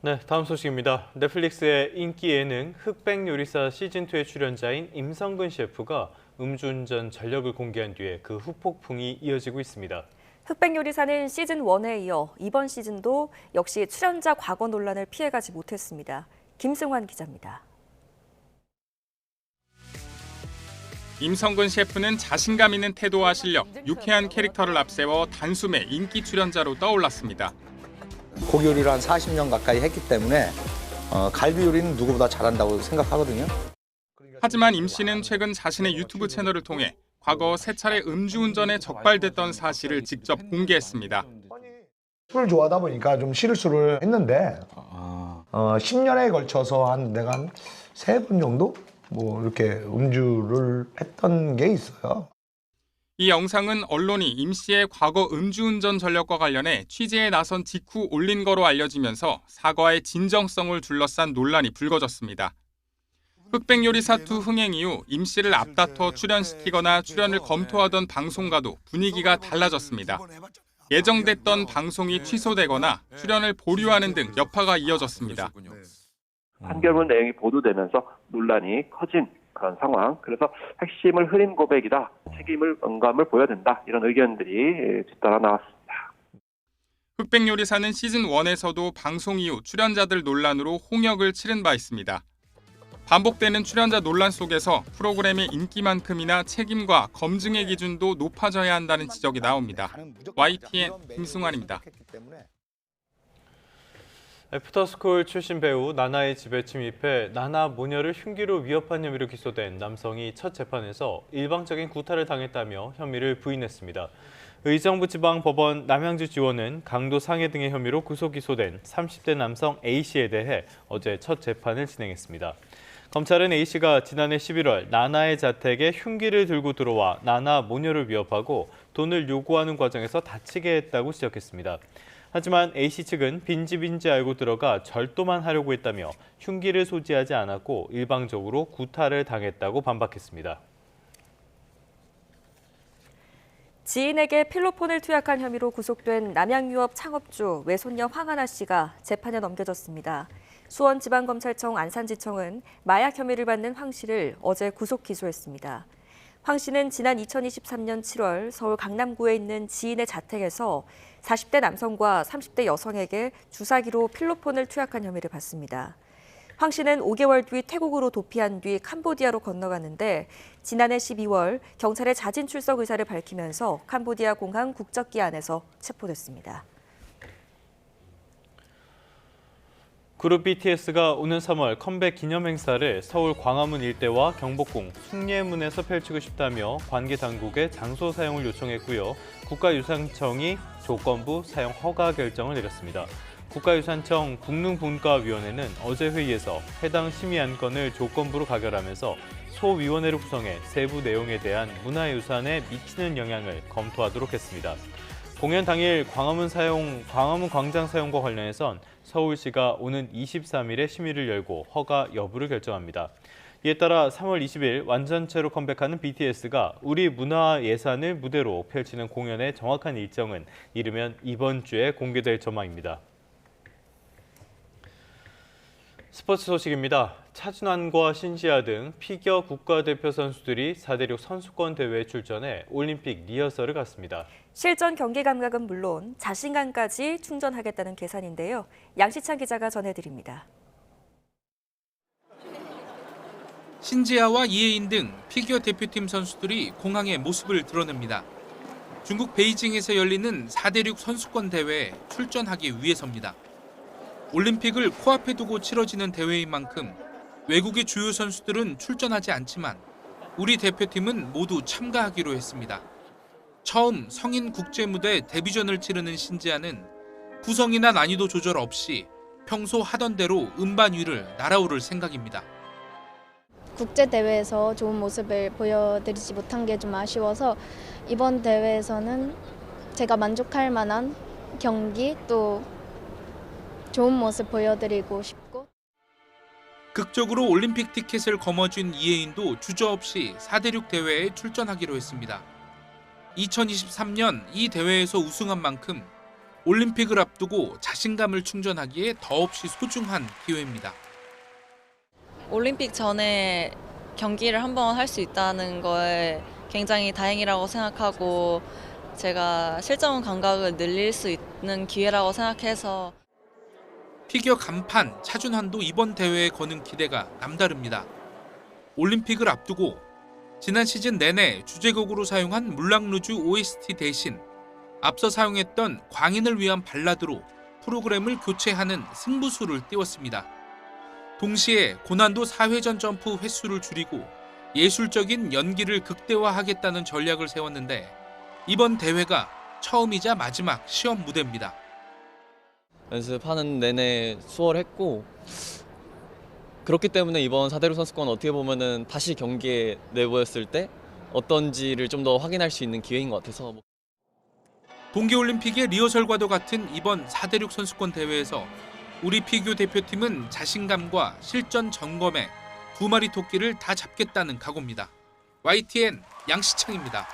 네, 다음 소식입니다. 넷플릭스의 인기 예능 흑백요리사 시즌2의 출연자인 임성근 셰프가 음주운전 전력을 공개한 뒤에 그 후폭풍이 이어지고 있습니다. 흑백요리사는 시즌1에 이어 이번 시즌도 역시 출연자 과거 논란을 피해가지 못했습니다. 김승환 기자입니다. 임성근 셰프는 자신감 있는 태도와 실력, 유쾌한 캐릭터를 앞세워 단숨에 인기 출연자로 떠올랐습니다. 고기 요리를 한 40년 가까이 했기 때문에 갈비 요리는 누구보다 잘한다고 생각하거든요. 하지만 임 씨는 최근 자신의 유튜브 채널을 통해 과거 3차례 음주운전에 적발됐던 사실을 직접 공개했습니다. 술을 좋아하다 보니까 좀 실수를 했는데 10년에 걸쳐서 내가 한 3번 정도 뭐 이렇게 음주를 했던 게 있어요. 이 영상은 언론이 임 씨의 과거 음주운전 전력과 관련해 취재에 나선 직후 올린 거로 알려지면서 사과의 진정성을 둘러싼 논란이 불거졌습니다. 흑백요리사 2 흥행 이후 임 씨를 앞다퉈 출연시키거나 출연을 검토하던 방송과도 분위기가 달라졌습니다. 예정됐던 방송이 취소되거나 출연을 보류하는 등 여파가 이어졌습니다. 판결문 내용이 보도되면서 논란이 커진 그런 상황. 그래서 핵심을 흐린 고백이다. 책임을 응감을 보여야 된다. 이런 의견들이 뒤따라 나왔습니다. 흑백요리사는 시즌1에서도 방송 이후 출연자들 논란으로 홍역을 치른 바 있습니다. 반복되는 출연자 논란 속에서 프로그램의 인기만큼이나 책임과 검증의 기준도 높아져야 한다는 지적이 나옵니다. YTN 김승환입니다. 애프터스쿨 출신 배우 나나의 집에 침입해 나나 모녀를 흉기로 위협한 혐의로 기소된 남성이 첫 재판에서 일방적인 구타를 당했다며 혐의를 부인했습니다. 의정부지방법원 남양주지원은 강도 상해 등의 혐의로 구속 기소된 30대 남성 A씨에 대해 어제 첫 재판을 진행했습니다. 검찰은 A씨가 지난해 11월 나나의 자택에 흉기를 들고 들어와 나나 모녀를 위협하고 돈을 요구하는 과정에서 다치게 했다고 지적했습니다. 하지만 A씨 측은 빈집인지 알고 들어가 절도만 하려고 했다며 흉기를 소지하지 않았고 일방적으로 구타를 당했다고 반박했습니다. 지인에게 필로폰을 투약한 혐의로 구속된 남양유업 창업주 외손녀 황하나 씨가 재판에 넘겨졌습니다. 수원지방검찰청 안산지청은 마약 혐의를 받는 황 씨를 어제 구속 기소했습니다. 황 씨는 지난 2023년 7월 서울 강남구에 있는 지인의 자택에서 40대 남성과 30대 여성에게 주사기로 필로폰을 투약한 혐의를 받습니다. 황 씨는 5개월 뒤 태국으로 도피한 뒤 캄보디아로 건너갔는데 지난해 12월 경찰의 자진 출석 의사를 밝히면서 캄보디아 공항 국적기 안에서 체포됐습니다. 그룹 BTS가 오는 3월 컴백 기념 행사를 서울 광화문 일대와 경복궁, 숭례문에서 펼치고 싶다며 관계 당국에 장소 사용을 요청했고요. 국가유산청이 조건부 사용 허가 결정을 내렸습니다. 국가유산청 국능분과위원회는 어제 회의에서 해당 심의 안건을 조건부로 가결하면서 소위원회를 구성해 세부 내용에 대한 문화유산에 미치는 영향을 검토하도록 했습니다. 공연 당일 광화문 광장 사용과 관련해선 서울시가 오는 23일에 심의를 열고 허가 여부를 결정합니다. 이에 따라 3월 20일 완전체로 컴백하는 BTS가 우리 문화 예산을 무대로 펼치는 공연의 정확한 일정은 이르면 이번 주에 공개될 전망입니다. 스포츠 소식입니다. 차준환과 신지아 등 피겨 국가대표 선수들이 4대륙 선수권 대회에 출전해 올림픽 리허설을 갔습니다. 실전 경기 감각은 물론 자신감까지 충전하겠다는 계산인데요. 양시찬 기자가 전해드립니다. 신지아와 이혜인 등 피겨 대표팀 선수들이 공항에 모습을 드러냅니다. 중국 베이징에서 열리는 4대륙 선수권 대회에 출전하기 위해서입니다. 올림픽을 코앞에 두고 치러지는 대회인 만큼 외국의 주요 선수들은 출전하지 않지만 우리 대표팀은 모두 참가하기로 했습니다. 처음 성인 국제무대 데뷔전을 치르는 신지아는 구성이나 난이도 조절 없이 평소 하던 대로 음반 위를 날아오를 생각입니다. 국제대회에서 좋은 모습을 보여드리지 못한 게 좀 아쉬워서 이번 대회에서는 제가 만족할 만한 경기 또 좋은 모습 보여드리고 싶고 극적으로 올림픽 티켓을 거머쥔 이혜인도 주저없이 4대륙 대회에 출전하기로 했습니다. 2023년 이 대회에서 우승한 만큼 올림픽을 앞두고 자신감을 충전하기에 더없이 소중한 기회입니다. 올림픽 전에 경기를 한번 할 수 있다는 거에 굉장히 다행이라고 생각하고 제가 실전 감각을 늘릴 수 있는 기회라고 생각해서 피겨 간판 차준환도 이번 대회에 거는 기대가 남다릅니다. 올림픽을 앞두고 지난 시즌 내내 주제곡으로 사용한 물랑루즈 OST 대신 앞서 사용했던 광인을 위한 발라드로 프로그램을 교체하는 승부수를 띄웠습니다. 동시에 고난도 4회전 점프 횟수를 줄이고 예술적인 연기를 극대화하겠다는 전략을 세웠는데 이번 대회가 처음이자 마지막 시험 무대입니다. 연습하는 내내 수월했고 그렇기 때문에 이번 4대륙 선수권 어떻게 보면은 다시 경기에 내보였을 때 어떤지를 좀 더 확인할 수 있는 기회인 것 같아서. 동계올림픽의 리허설과도 같은 이번 4대륙 선수권 대회에서 우리 피겨 대표팀은 자신감과 실전 점검에 2마리 토끼를 다 잡겠다는 각오입니다. YTN 양시창입니다.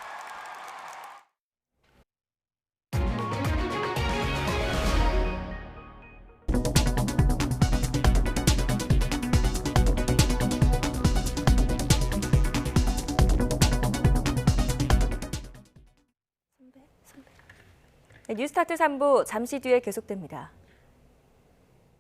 뉴스타트 3부 잠시 뒤에 계속됩니다.